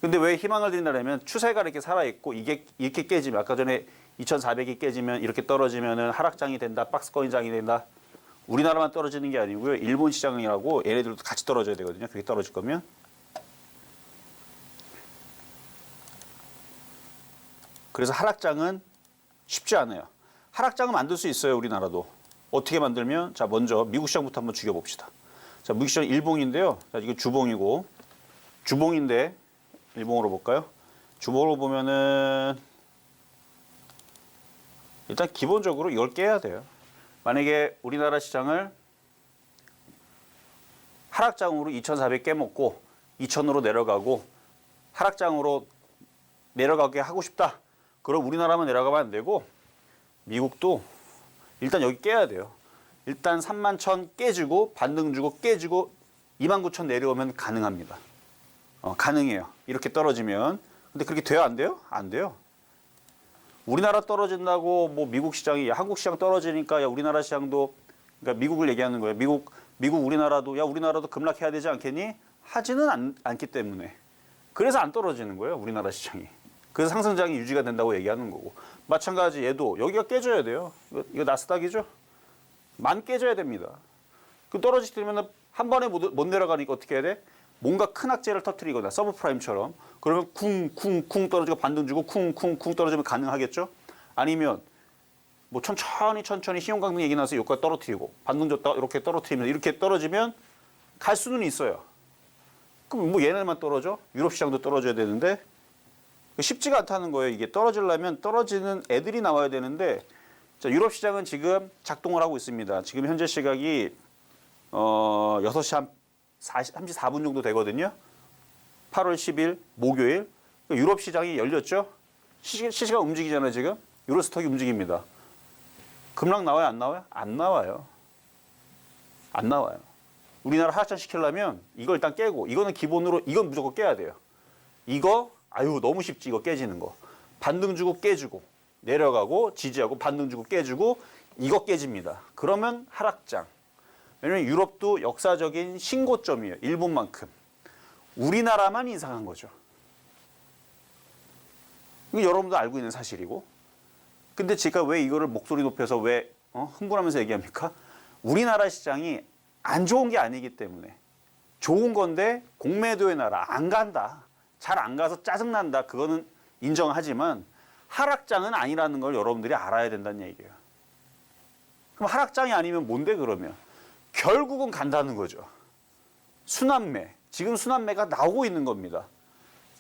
근데 왜 희망을 드린다면 추세가 이렇게 살아있고 이게 이렇게 깨지면 아까 전에 2,400이 깨지면 이렇게 떨어지면은 하락장이 된다, 박스권장이 된다. 우리나라만 떨어지는 게 아니고요. 일본 시장이라고 얘네들도 같이 떨어져야 되거든요. 그게 떨어질 거면. 그래서 하락장은 쉽지 않아요. 하락장은 만들 수 있어요. 우리나라도. 어떻게 만들면 자 먼저 미국 시장부터 한번 죽여봅시다. 자 미국 시장 일봉인데요. 자 이거 주봉이고 주봉인데 일봉으로 볼까요? 주봉으로 보면은 일단 기본적으로 이걸 깨야 돼요. 만약에 우리나라 시장을 하락장으로 2,400 깨먹고 2,000으로 내려가고 하락장으로 내려가게 하고 싶다. 그럼 우리나라만 내려가면 안 되고 미국도 일단 여기 깨야 돼요. 일단 31,000 깨지고 반등 주고 깨지고 29,000 내려오면 가능합니다. 가능해요. 이렇게 떨어지면. 근데 그렇게 돼요? 안 돼요? 안 돼요. 우리나라 떨어진다고 뭐 미국 시장이 한국 시장 떨어지니까 야 우리나라 시장도 그러니까 미국을 얘기하는 거예요. 미국 우리나라도 야 우리나라도 급락해야 되지 않겠니? 하지는 않기 때문에. 그래서 안 떨어지는 거예요. 우리나라 시장이. 그래서 상승장이 유지가 된다고 얘기하는 거고. 마찬가지 얘도 여기가 깨져야 돼요. 이거 나스닥이죠? 만 깨져야 됩니다. 그 떨어지면 한 번에 못 내려가니까 어떻게 해야 돼? 뭔가 큰 악재를 터뜨리거나 서브프라임처럼 그러면 쿵쿵쿵 떨어지고 반등 주고 쿵쿵쿵 떨어지면 가능하겠죠? 아니면 뭐 천천히 신용강등 얘기 나서 여기까지 떨어뜨리고 반등 줬다가 이렇게 떨어뜨리면 이렇게 떨어지면 갈 수는 있어요. 그럼 뭐 얘네만 떨어져? 유럽 시장도 떨어져야 되는데 쉽지가 않다는 거예요. 이게 떨어지려면 떨어지는 애들이 나와야 되는데 자, 유럽 시장은 지금 작동을 하고 있습니다. 지금 현재 시각이 6시 한 34분 정도 되거든요. 8월 10일 목요일 유럽 시장이 열렸죠. 시시각 움직이잖아요. 지금 유로스톡이 움직입니다. 급락 나와요? 안 나와요? 안 나와요. 안 나와요. 우리나라 하락장 시키려면 이걸 일단 깨고 이거는 기본으로 이건 무조건 깨야 돼요. 이거 너무 쉽지 이거 깨지는 거. 반등 주고 깨주고 내려가고 지지하고 반등 주고 깨주고 이거 깨집니다. 그러면 하락장. 왜냐면 유럽도 역사적인 신고점이에요. 일본만큼. 우리나라만 이상한 거죠. 이거 여러분도 알고 있는 사실이고. 근데 제가 왜 이거를 목소리 높여서 왜 흥분하면서 얘기합니까? 우리나라 시장이 안 좋은 게 아니기 때문에. 좋은 건데 공매도의 나라 안 간다. 잘 안 가서 짜증난다. 그거는 인정하지만 하락장은 아니라는 걸 여러분들이 알아야 된다는 얘기예요. 그럼 하락장이 아니면 뭔데 그러면? 결국은 간다는 거죠. 순환매. 지금 순환매가 나오고 있는 겁니다.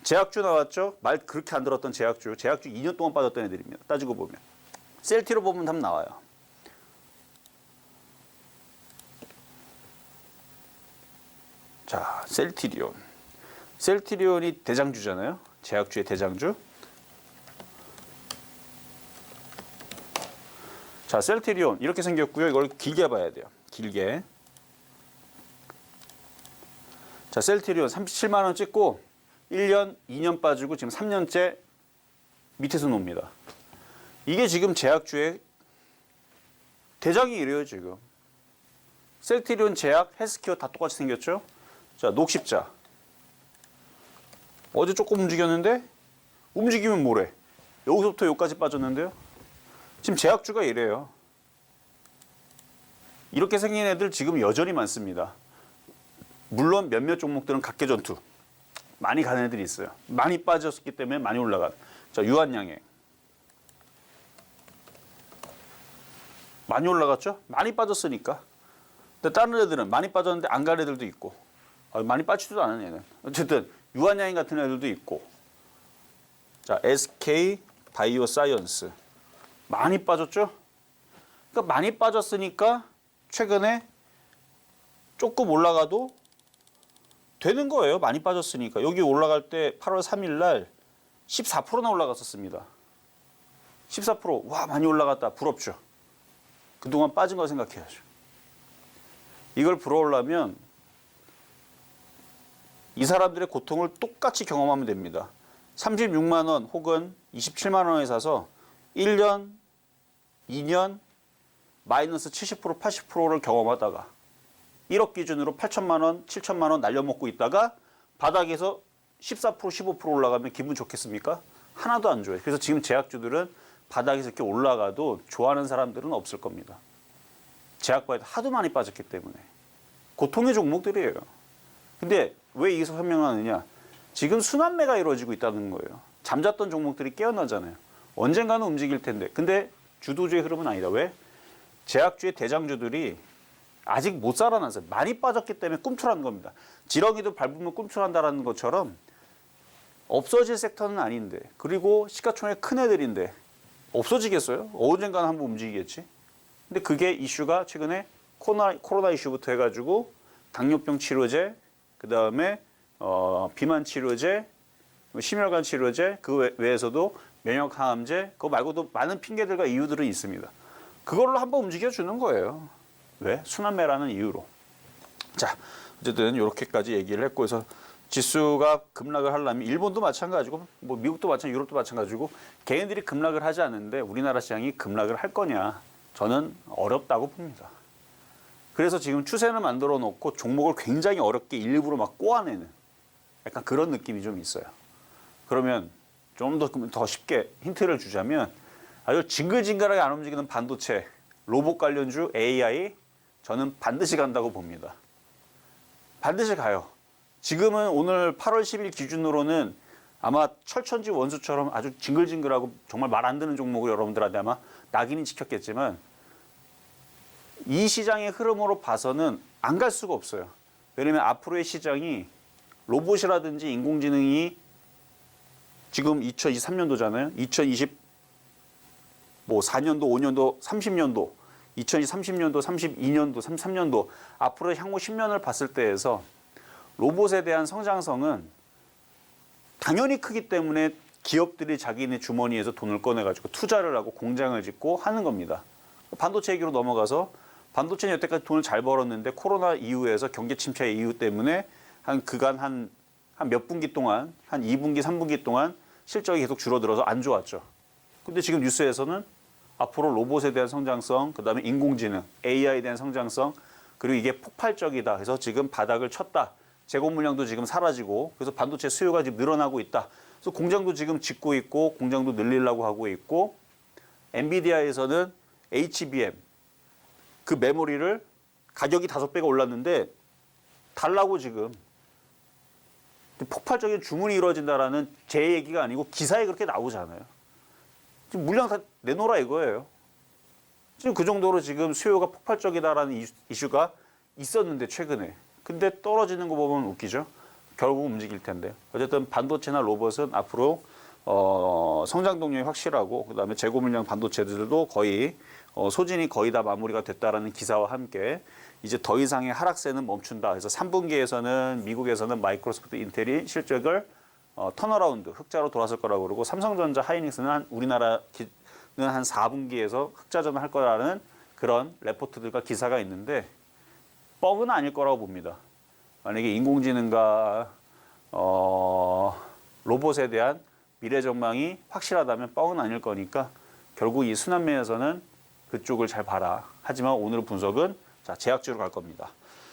제약주 나왔죠? 말 그렇게 안 들었던 제약주 2년 동안 빠졌던 애들입니다. 따지고 보면. 셀티로 보면 답 나와요. 자, 셀티리온. 셀티리온이 대장주잖아요. 제약주의 대장주. 자, 셀티리온 이렇게 생겼고요. 이걸 길게 봐야 돼요. 길게. 자, 셀티리온 37만 원 찍고 1년, 2년 빠지고 지금 3년째 밑에서 놉니다. 이게 지금 제약주의 대장이 이래요, 지금. 셀티리온, 제약, 헬스케어 다 똑같이 생겼죠? 자, 녹십자. 어제 조금 움직였는데 움직이면 뭐래? 여기서부터 여기까지 빠졌는데요. 지금 제약주가 이래요. 이렇게 생긴 애들 지금 여전히 많습니다. 물론 몇몇 종목들은 각계전투 많이 가는 애들이 있어요. 많이 빠졌기 때문에 많이 올라간. 자, 유한양행. 많이 올라갔죠? 많이 빠졌으니까. 근데 다른 애들은 많이 빠졌는데 안 간 애들도 있고, 많이 빠지지도 않은 애는. 어쨌든 유한양행 같은 애들도 있고. 자, SK 바이오사이언스. 많이 빠졌죠? 그러니까 많이 빠졌으니까 최근에 조금 올라가도 되는 거예요. 많이 빠졌으니까. 여기 올라갈 때 8월 3일 날 14%나 올라갔었습니다. 14%. 와, 많이 올라갔다. 부럽죠. 그동안 빠진 거 생각해야죠. 이걸 부러우려면 이 사람들의 고통을 똑같이 경험하면 됩니다. 36만 원 혹은 27만 원에 사서 1년, 2년 마이너스 70%, 80%를 경험하다가 1억 기준으로 8천만 원, 7천만 원 날려먹고 있다가 바닥에서 14%, 15% 올라가면 기분 좋겠습니까? 하나도 안 좋아요. 그래서 지금 제약주들은 바닥에서 이렇게 올라가도 좋아하는 사람들은 없을 겁니다. 제약바에도 하도 많이 빠졌기 때문에. 고통의 종목들이에요. 근데 왜 여기서 설명하느냐? 지금 순환매가 이루어지고 있다는 거예요. 잠잤던 종목들이 깨어나잖아요. 언젠가는 움직일 텐데. 근데 주도주의 흐름은 아니다. 왜? 제약주의 대장주들이 아직 못 살아났어요. 많이 빠졌기 때문에 꿈틀하는 겁니다. 지렁이도 밟으면 꿈틀한다는 것처럼 없어질 섹터는 아닌데, 그리고 시가총액 큰 애들인데 없어지겠어요? 언젠가는 한번 움직이겠지. 근데 그게 이슈가 최근에 코로나 이슈부터 해가지고 당뇨병 치료제, 그 다음에 비만 치료제, 심혈관 치료제, 그 외에서도 면역 항암제, 그거 말고도 많은 핑계들과 이유들은 있습니다. 그걸로 한번 움직여주는 거예요. 왜? 순환매라는 이유로. 자, 어쨌든 이렇게까지 얘기를 했고, 그래서 지수가 급락을 하려면 일본도 마찬가지고, 뭐 미국도 마찬가지고, 유럽도 마찬가지고, 개인들이 급락을 하지 않는데 우리나라 시장이 급락을 할 거냐? 저는 어렵다고 봅니다. 그래서 지금 추세는 만들어 놓고 종목을 굉장히 어렵게 일부러 막 꼬아내는 약간 그런 느낌이 좀 있어요. 그러면 좀 더 쉽게 힌트를 주자면 아주 징글징글하게 안 움직이는 반도체, 로봇 관련주, AI, 저는 반드시 간다고 봅니다. 반드시 가요. 지금은 오늘 8월 10일 기준으로는 아마 철천지 원수처럼 아주 징글징글하고 정말 말 안 듣는 종목을 여러분들한테 아마 낙인이 찍혔겠지만 이 시장의 흐름으로 봐서는 안 갈 수가 없어요. 왜냐하면 앞으로의 시장이 로봇이라든지 인공지능이 지금 2023년도잖아요. 2024년도, 5년도, 30년도, 2030년도, 32년도, 33년도 앞으로 향후 10년을 봤을 때에서 로봇에 대한 성장성은 당연히 크기 때문에 기업들이 자기네 주머니에서 돈을 꺼내가지고 투자를 하고 공장을 짓고 하는 겁니다. 반도체 얘기로 넘어가서 반도체는 여태까지 돈을 잘 벌었는데 코로나 이후에서 경기 침체 이후 때문에 한 몇 분기 동안, 한 2분기, 3분기 동안 실적이 계속 줄어들어서 안 좋았죠. 근데 지금 뉴스에서는 앞으로 로봇에 대한 성장성, 그 다음에 인공지능, AI에 대한 성장성, 그리고 이게 폭발적이다. 그래서 지금 바닥을 쳤다. 재고 물량도 지금 사라지고, 그래서 반도체 수요가 지금 늘어나고 있다. 그래서 공장도 지금 짓고 있고, 공장도 늘리려고 하고 있고, 엔비디아에서는 HBM, 그 메모리를 가격이 5배가 올랐는데, 달라고 지금 폭발적인 주문이 이루어진다라는 제 얘기가 아니고 기사에 그렇게 나오잖아요. 지금 물량 다 내놓으라 이거예요. 지금 그 정도로 지금 수요가 폭발적이다라는 이슈가 있었는데 최근에. 근데 떨어지는 거 보면 웃기죠. 결국 움직일 텐데. 어쨌든 반도체나 로봇은 앞으로 성장 동력이 확실하고 그다음에 재고 물량 반도체들도 거의 소진이 거의 다 마무리가 됐다라는 기사와 함께 이제 더 이상의 하락세는 멈춘다. 그래서 3분기에서는 미국에서는 마이크로소프트, 인텔이 실적을 턴어라운드 흑자로 돌아설 거라고 그러고 삼성전자, 하이닉스는 우리나라는 한 4분기에서 흑자전을 할 거라는 그런 레포트들과 기사가 있는데 뻥은 아닐 거라고 봅니다. 만약에 인공지능과 로봇에 대한 미래 전망이 확실하다면 뻥은 아닐 거니까 결국 이 순환매에서는 그쪽을 잘 봐라. 하지만 오늘 분석은 자, 제약주로 갈 겁니다.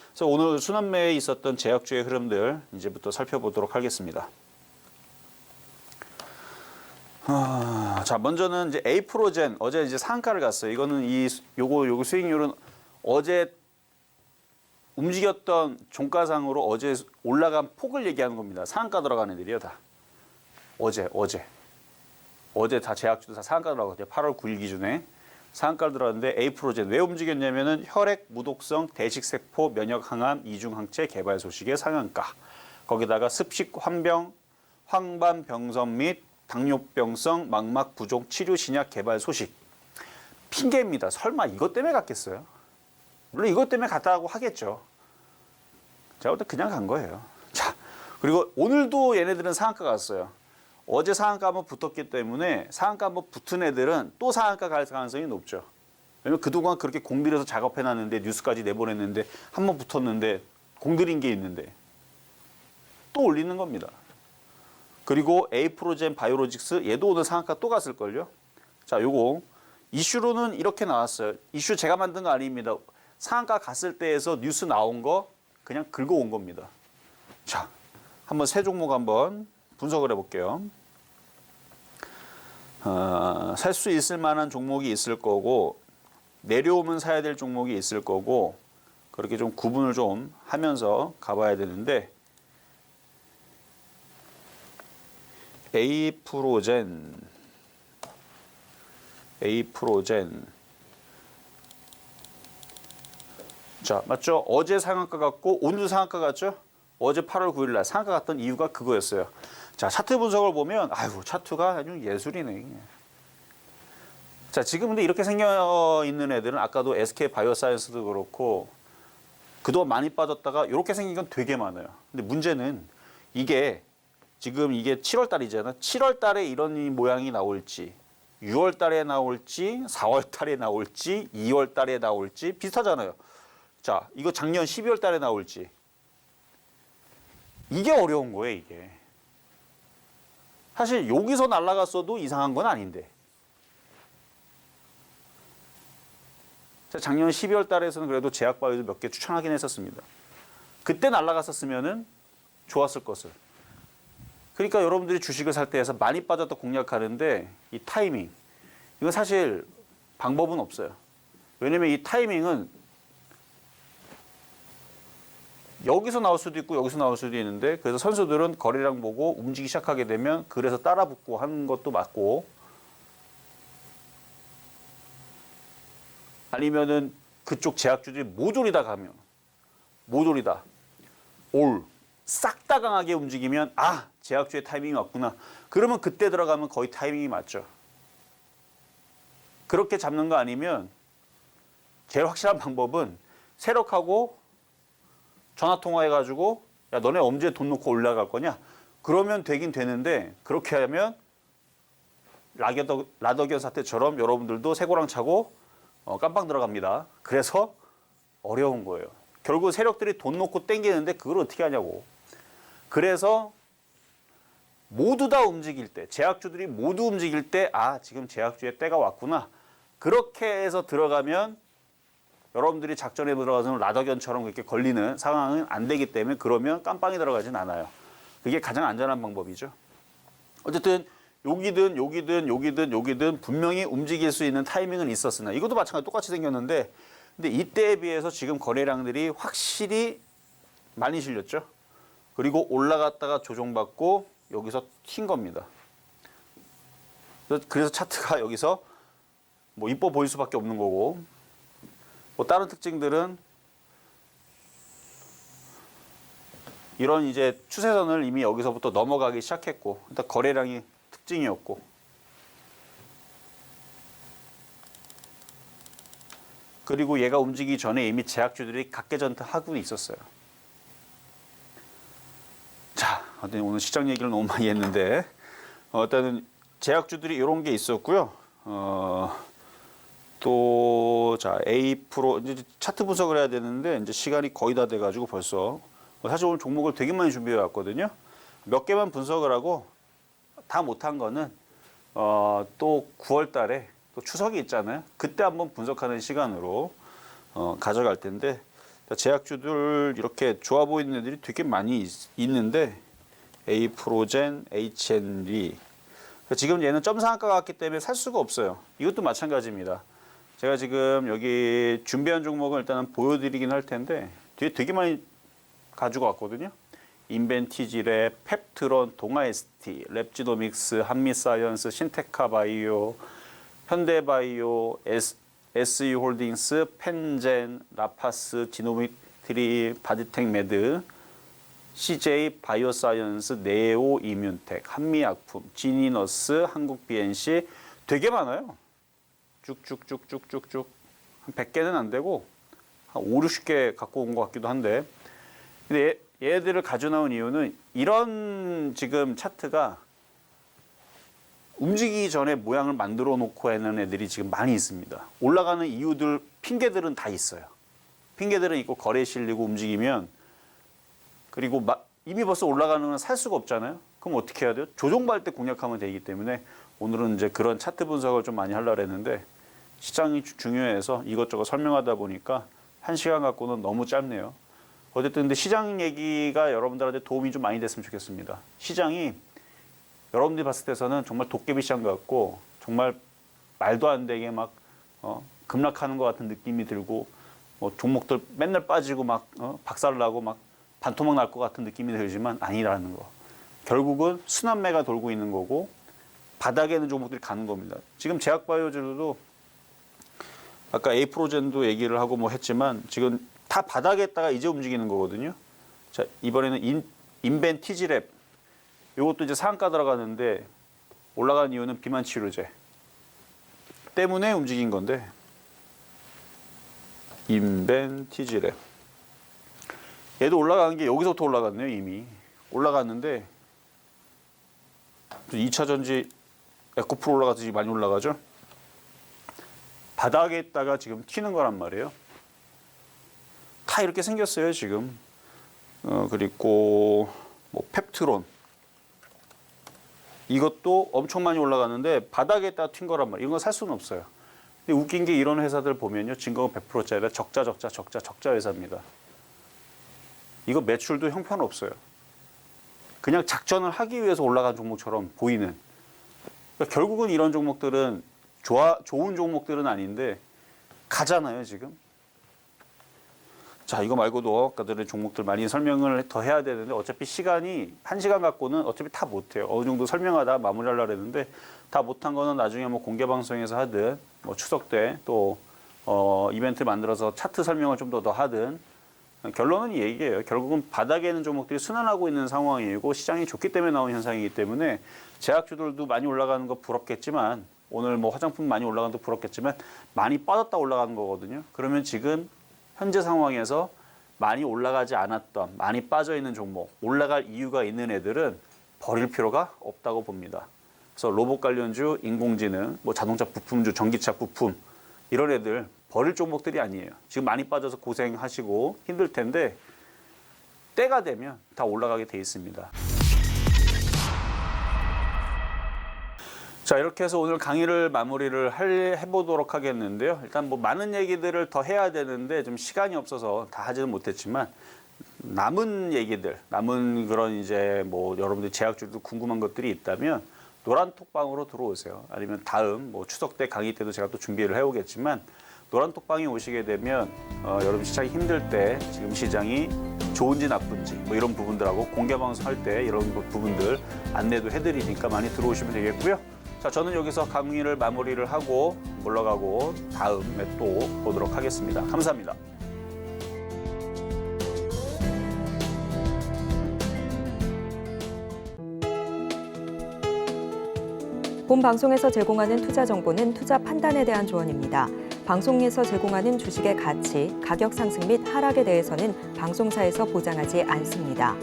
그래서 오늘 순환매에 있었던 제약주의 흐름들 이제부터 살펴보도록 하겠습니다. 자, 먼저는 이제 에이프로젠 어제 이제 상한가를 갔어요. 이거는 요거 수익률은 어제 움직였던 종가상으로 어제 올라간 폭을 얘기하는 겁니다. 상한가 들어간 애들이요, 다. 어제 다 제약주도 다 상한가 들어가거든요. 8월 9일 기준에 상한가 들어갔는데 에이프로젠 왜 움직였냐면은 혈액 무독성 대식세포 면역 항암 이중항체 개발 소식의 상한가. 거기다가 습식 환병 황반병선 및 당뇨병성 망막 부종 치료 신약 개발 소식. 핑계입니다. 설마 이것 때문에 갔겠어요? 물론 이것 때문에 갔다고 하겠죠. 제가 볼 때 그냥 간 거예요. 자, 그리고 오늘도 얘네들은 상한가 갔어요. 어제 상한가 한번 붙었기 때문에 상한가 한번 붙은 애들은 또 상한가 갈 가능성이 높죠. 왜냐면 그동안 그렇게 공들여서 작업해놨는데 뉴스까지 내보냈는데 한번 붙었는데 공들인 게 있는데 또 올리는 겁니다. 그리고 에이프로젠 바이오로직스 얘도 오늘 상한가 또 갔을걸요. 자, 요거 이슈로는 이렇게 나왔어요. 이슈 제가 만든 거 아닙니다. 상한가 갔을 때에서 뉴스 나온 거 그냥 긁어온 겁니다. 자, 한번 세 종목 한번 분석을 해볼게요. 살 수 있을 만한 종목이 있을 거고 내려오면 사야 될 종목이 있을 거고 그렇게 좀 구분을 좀 하면서 가봐야 되는데 에이프로젠 자, 맞죠? 어제 상한가 갔고 오늘 상한가 갔죠? 어제 8월 9일 날 상한가 갔던 이유가 그거였어요. 자, 차트 분석을 보면 아이고 차트가 아주 예술이네. 자, 지금 근데 이렇게 생겨 있는 애들은 아까도 SK 바이오사이언스도 그렇고 그동안 많이 빠졌다가 이렇게 생긴 건 되게 많아요. 근데 문제는 이게 지금 이게 7월 달이잖아. 7월 달에 이런 모양이 나올지 6월 달에 나올지 4월 달에 나올지 2월 달에 나올지 비슷하잖아요. 자, 이거 작년 12월 달에 나올지 이게 어려운 거예요, 이게. 사실 여기서 날아갔어도 이상한 건 아닌데. 자, 작년 12월 달에서는 그래도 제약바이오도 몇 개 추천하긴 했었습니다. 그때 날아갔었으면은 좋았을 것을. 그러니까 여러분들이 주식을 살 때에서 많이 빠졌다 공략하는데 이 타이밍. 이건 사실 방법은 없어요. 왜냐면 이 타이밍은 여기서 나올 수도 있고 여기서 나올 수도 있는데 그래서 선수들은 거래량 보고 움직이기 시작하게 되면 그래서 따라 붙고 하는 것도 맞고 아니면은 그쪽 제약주들이 모조리 다 가면 모조리 다 올 싹 다 강하게 움직이면 아 제약주의 타이밍이 왔구나. 그러면 그때 들어가면 거의 타이밍이 맞죠. 그렇게 잡는 거 아니면 제일 확실한 방법은 세력하고 전화 통화해가지고 야 너네 언제 돈 놓고 올라갈 거냐? 그러면 되긴 되는데 그렇게 하면 라더견 사태처럼 여러분들도 쇠고랑 차고 깜빵 들어갑니다. 그래서 어려운 거예요. 결국 세력들이 돈 놓고 땡기는데 그걸 어떻게 하냐고. 그래서 모두 다 움직일 때, 제약주들이 모두 움직일 때 아 지금 제약주의 때가 왔구나. 그렇게 해서 들어가면 여러분들이 작전에 들어가서 라더견처럼 그렇게 걸리는 상황은 안 되기 때문에 그러면 깜빵이 들어가진 않아요. 그게 가장 안전한 방법이죠. 어쨌든 여기든 분명히 움직일 수 있는 타이밍은 있었으나 이것도 마찬가지로 똑같이 생겼는데 근데 이때에 비해서 지금 거래량들이 확실히 많이 실렸죠. 그리고 올라갔다가 조정받고 여기서 튄 겁니다. 그래서 차트가 여기서 뭐 이뻐 보일 수밖에 없는 거고 뭐 다른 특징들은 이런 이제 추세선을 이미 여기서부터 넘어가기 시작했고, 일단 거래량이 특징이었고, 그리고 얘가 움직이기 전에 이미 제약주들이 각계전투하고 있었어요. 자, 오늘 시장 얘기를 너무 많이 했는데, 일단은 제약주들이 이런 게 있었고요. 또, 자, A 프로, 이제 차트 분석을 해야 되는데, 이제 시간이 거의 다 돼가지고 벌써. 사실 오늘 종목을 되게 많이 준비해 왔거든요. 몇 개만 분석을 하고, 다 못한 거는, 또 9월 달에 또 추석이 있잖아요. 그때 한번 분석하는 시간으로 가져갈 텐데, 제약주들 이렇게 좋아 보이는 애들이 되게 많이 있는데, A 프로젠, HNB. 지금 얘는 점상한가가 왔기 때문에 살 수가 없어요. 이것도 마찬가지입니다. 제가 지금 여기 준비한 종목은 일단은 보여드리긴 할 텐데 뒤에 되게 많이 가지고 왔거든요. 인벤티지랩, 펩트론, 동아ST, 랩지노믹스, 한미사이언스, 신테카바이오, 현대바이오, SE홀딩스, 펜젠, 라파스, 지노미트리, 바디텍메드, CJ 바이오사이언스, 네오 이뮨텍, 한미약품, 지니너스, 한국BNC 되게 많아요. 쭉쭉쭉쭉쭉쭉 한 100개는 안 되고 한 5, 60개 갖고 온 것 같기도 한데, 근데 얘들을 가져 나온 이유는 이런 지금 차트가 움직이기 전에 모양을 만들어 놓고 하는 애들이 지금 많이 있습니다. 올라가는 이유들, 핑계들은 다 있어요. 핑계들은 있고 거래에 실리고 움직이면, 그리고 이미 벌써 올라가는 건 살 수가 없잖아요. 그럼 어떻게 해야 돼요? 조정받을 때 공략하면 되기 때문에 오늘은 이제 그런 차트 분석을 좀 많이 하려고 했는데, 시장이 중요해서 이것저것 설명하다 보니까 1시간 갖고는 너무 짧네요. 어쨌든 근데 시장 얘기가 여러분들한테 도움이 좀 많이 됐으면 좋겠습니다. 시장이 여러분들이 봤을 때서는 정말 도깨비 시장 같고, 정말 말도 안 되게 막 급락하는 것 같은 느낌이 들고, 종목들 맨날 빠지고 막 박살나고 막 반토막 날 것 같은 느낌이 들지만 아니라는 거. 결국은 순환매가 돌고 있는 거고, 바닥에 있는 종목들이 가는 겁니다. 지금 제약바이오주도 아까 A프로젠도 얘기를 하고 뭐 했지만 지금 다 바닥에 있다가 이제 움직이는 거거든요. 자, 이번에는 인벤티지랩, 이것도 이제 상한가 들어가는데 올라간 이유는 비만 치료제 때문에 움직인 건데, 인벤티지랩 얘도 올라가는 게 여기서부터 올라갔네요. 이미 올라갔는데 2차 전지 에코프로 올라가듯이 많이 올라가죠. 바닥에 있다가 지금 튀는 거란 말이에요. 다 이렇게 생겼어요 지금. 그리고 뭐 펩트론, 이것도 엄청 많이 올라갔는데 바닥에 있다가 튄 거란 말이에요. 이런 거 살 수는 없어요. 근데 웃긴 게 이런 회사들 보면요, 진공은 100%짜리 적자 회사입니다. 이거 매출도 형편없어요. 그냥 작전을 하기 위해서 올라간 종목처럼 보이는. 그러니까 결국은 이런 종목들은 좋은 종목들은 아닌데 가잖아요 지금. 자, 이거 말고도 아까 들은 종목들 많이 설명을 더 해야 되는데 어차피 시간이 1시간 갖고는 어차피 다 못해요. 어느 정도 설명하다 마무리하려고 했는데 다 못한 거는 나중에 뭐 공개 방송에서 하든 뭐 추석 때 또 이벤트 만들어서 차트 설명을 좀 더 하든, 결론은 이 얘기예요. 결국은 바닥에 있는 종목들이 순환하고 있는 상황이고 시장이 좋기 때문에 나온 현상이기 때문에 제약주들도 많이 올라가는 거 부럽겠지만, 오늘 뭐 화장품 많이 올라가는 것도 부럽겠지만 많이 빠졌다 올라가는 거거든요. 그러면 지금 현재 상황에서 많이 올라가지 않았던, 많이 빠져 있는 종목, 올라갈 이유가 있는 애들은 버릴 필요가 없다고 봅니다. 그래서 로봇 관련주, 인공지능, 뭐 자동차 부품주, 전기차 부품, 이런 애들 버릴 종목들이 아니에요. 지금 많이 빠져서 고생하시고 힘들 텐데 때가 되면 다 올라가게 돼 있습니다. 자, 이렇게 해서 오늘 강의를 마무리를 해보도록 하겠는데요. 일단 뭐 많은 얘기들을 더 해야 되는데 좀 시간이 없어서 다 하지는 못했지만, 남은 얘기들, 남은 그런 이제 뭐 여러분들 제약주도 궁금한 것들이 있다면 노란톡방으로 들어오세요. 아니면 다음 뭐 추석 때 강의 때도 제가 또 준비를 해오겠지만, 노란톡방에 오시게 되면 여러분 시장이 힘들 때 지금 시장이 좋은지 나쁜지 뭐 이런 부분들하고 공개 방송할 때 이런 부분들 안내도 해드리니까 많이 들어오시면 되겠고요. 자, 저는 여기서 강의를 마무리를 하고 물러가고 다음에 또 보도록 하겠습니다. 감사합니다. 본 방송에서 제공하는 투자 정보는 투자 판단에 대한 조언입니다. 방송에서 제공하는 주식의 가치, 가격 상승 및 하락에 대해서는 방송사에서 보장하지 않습니다.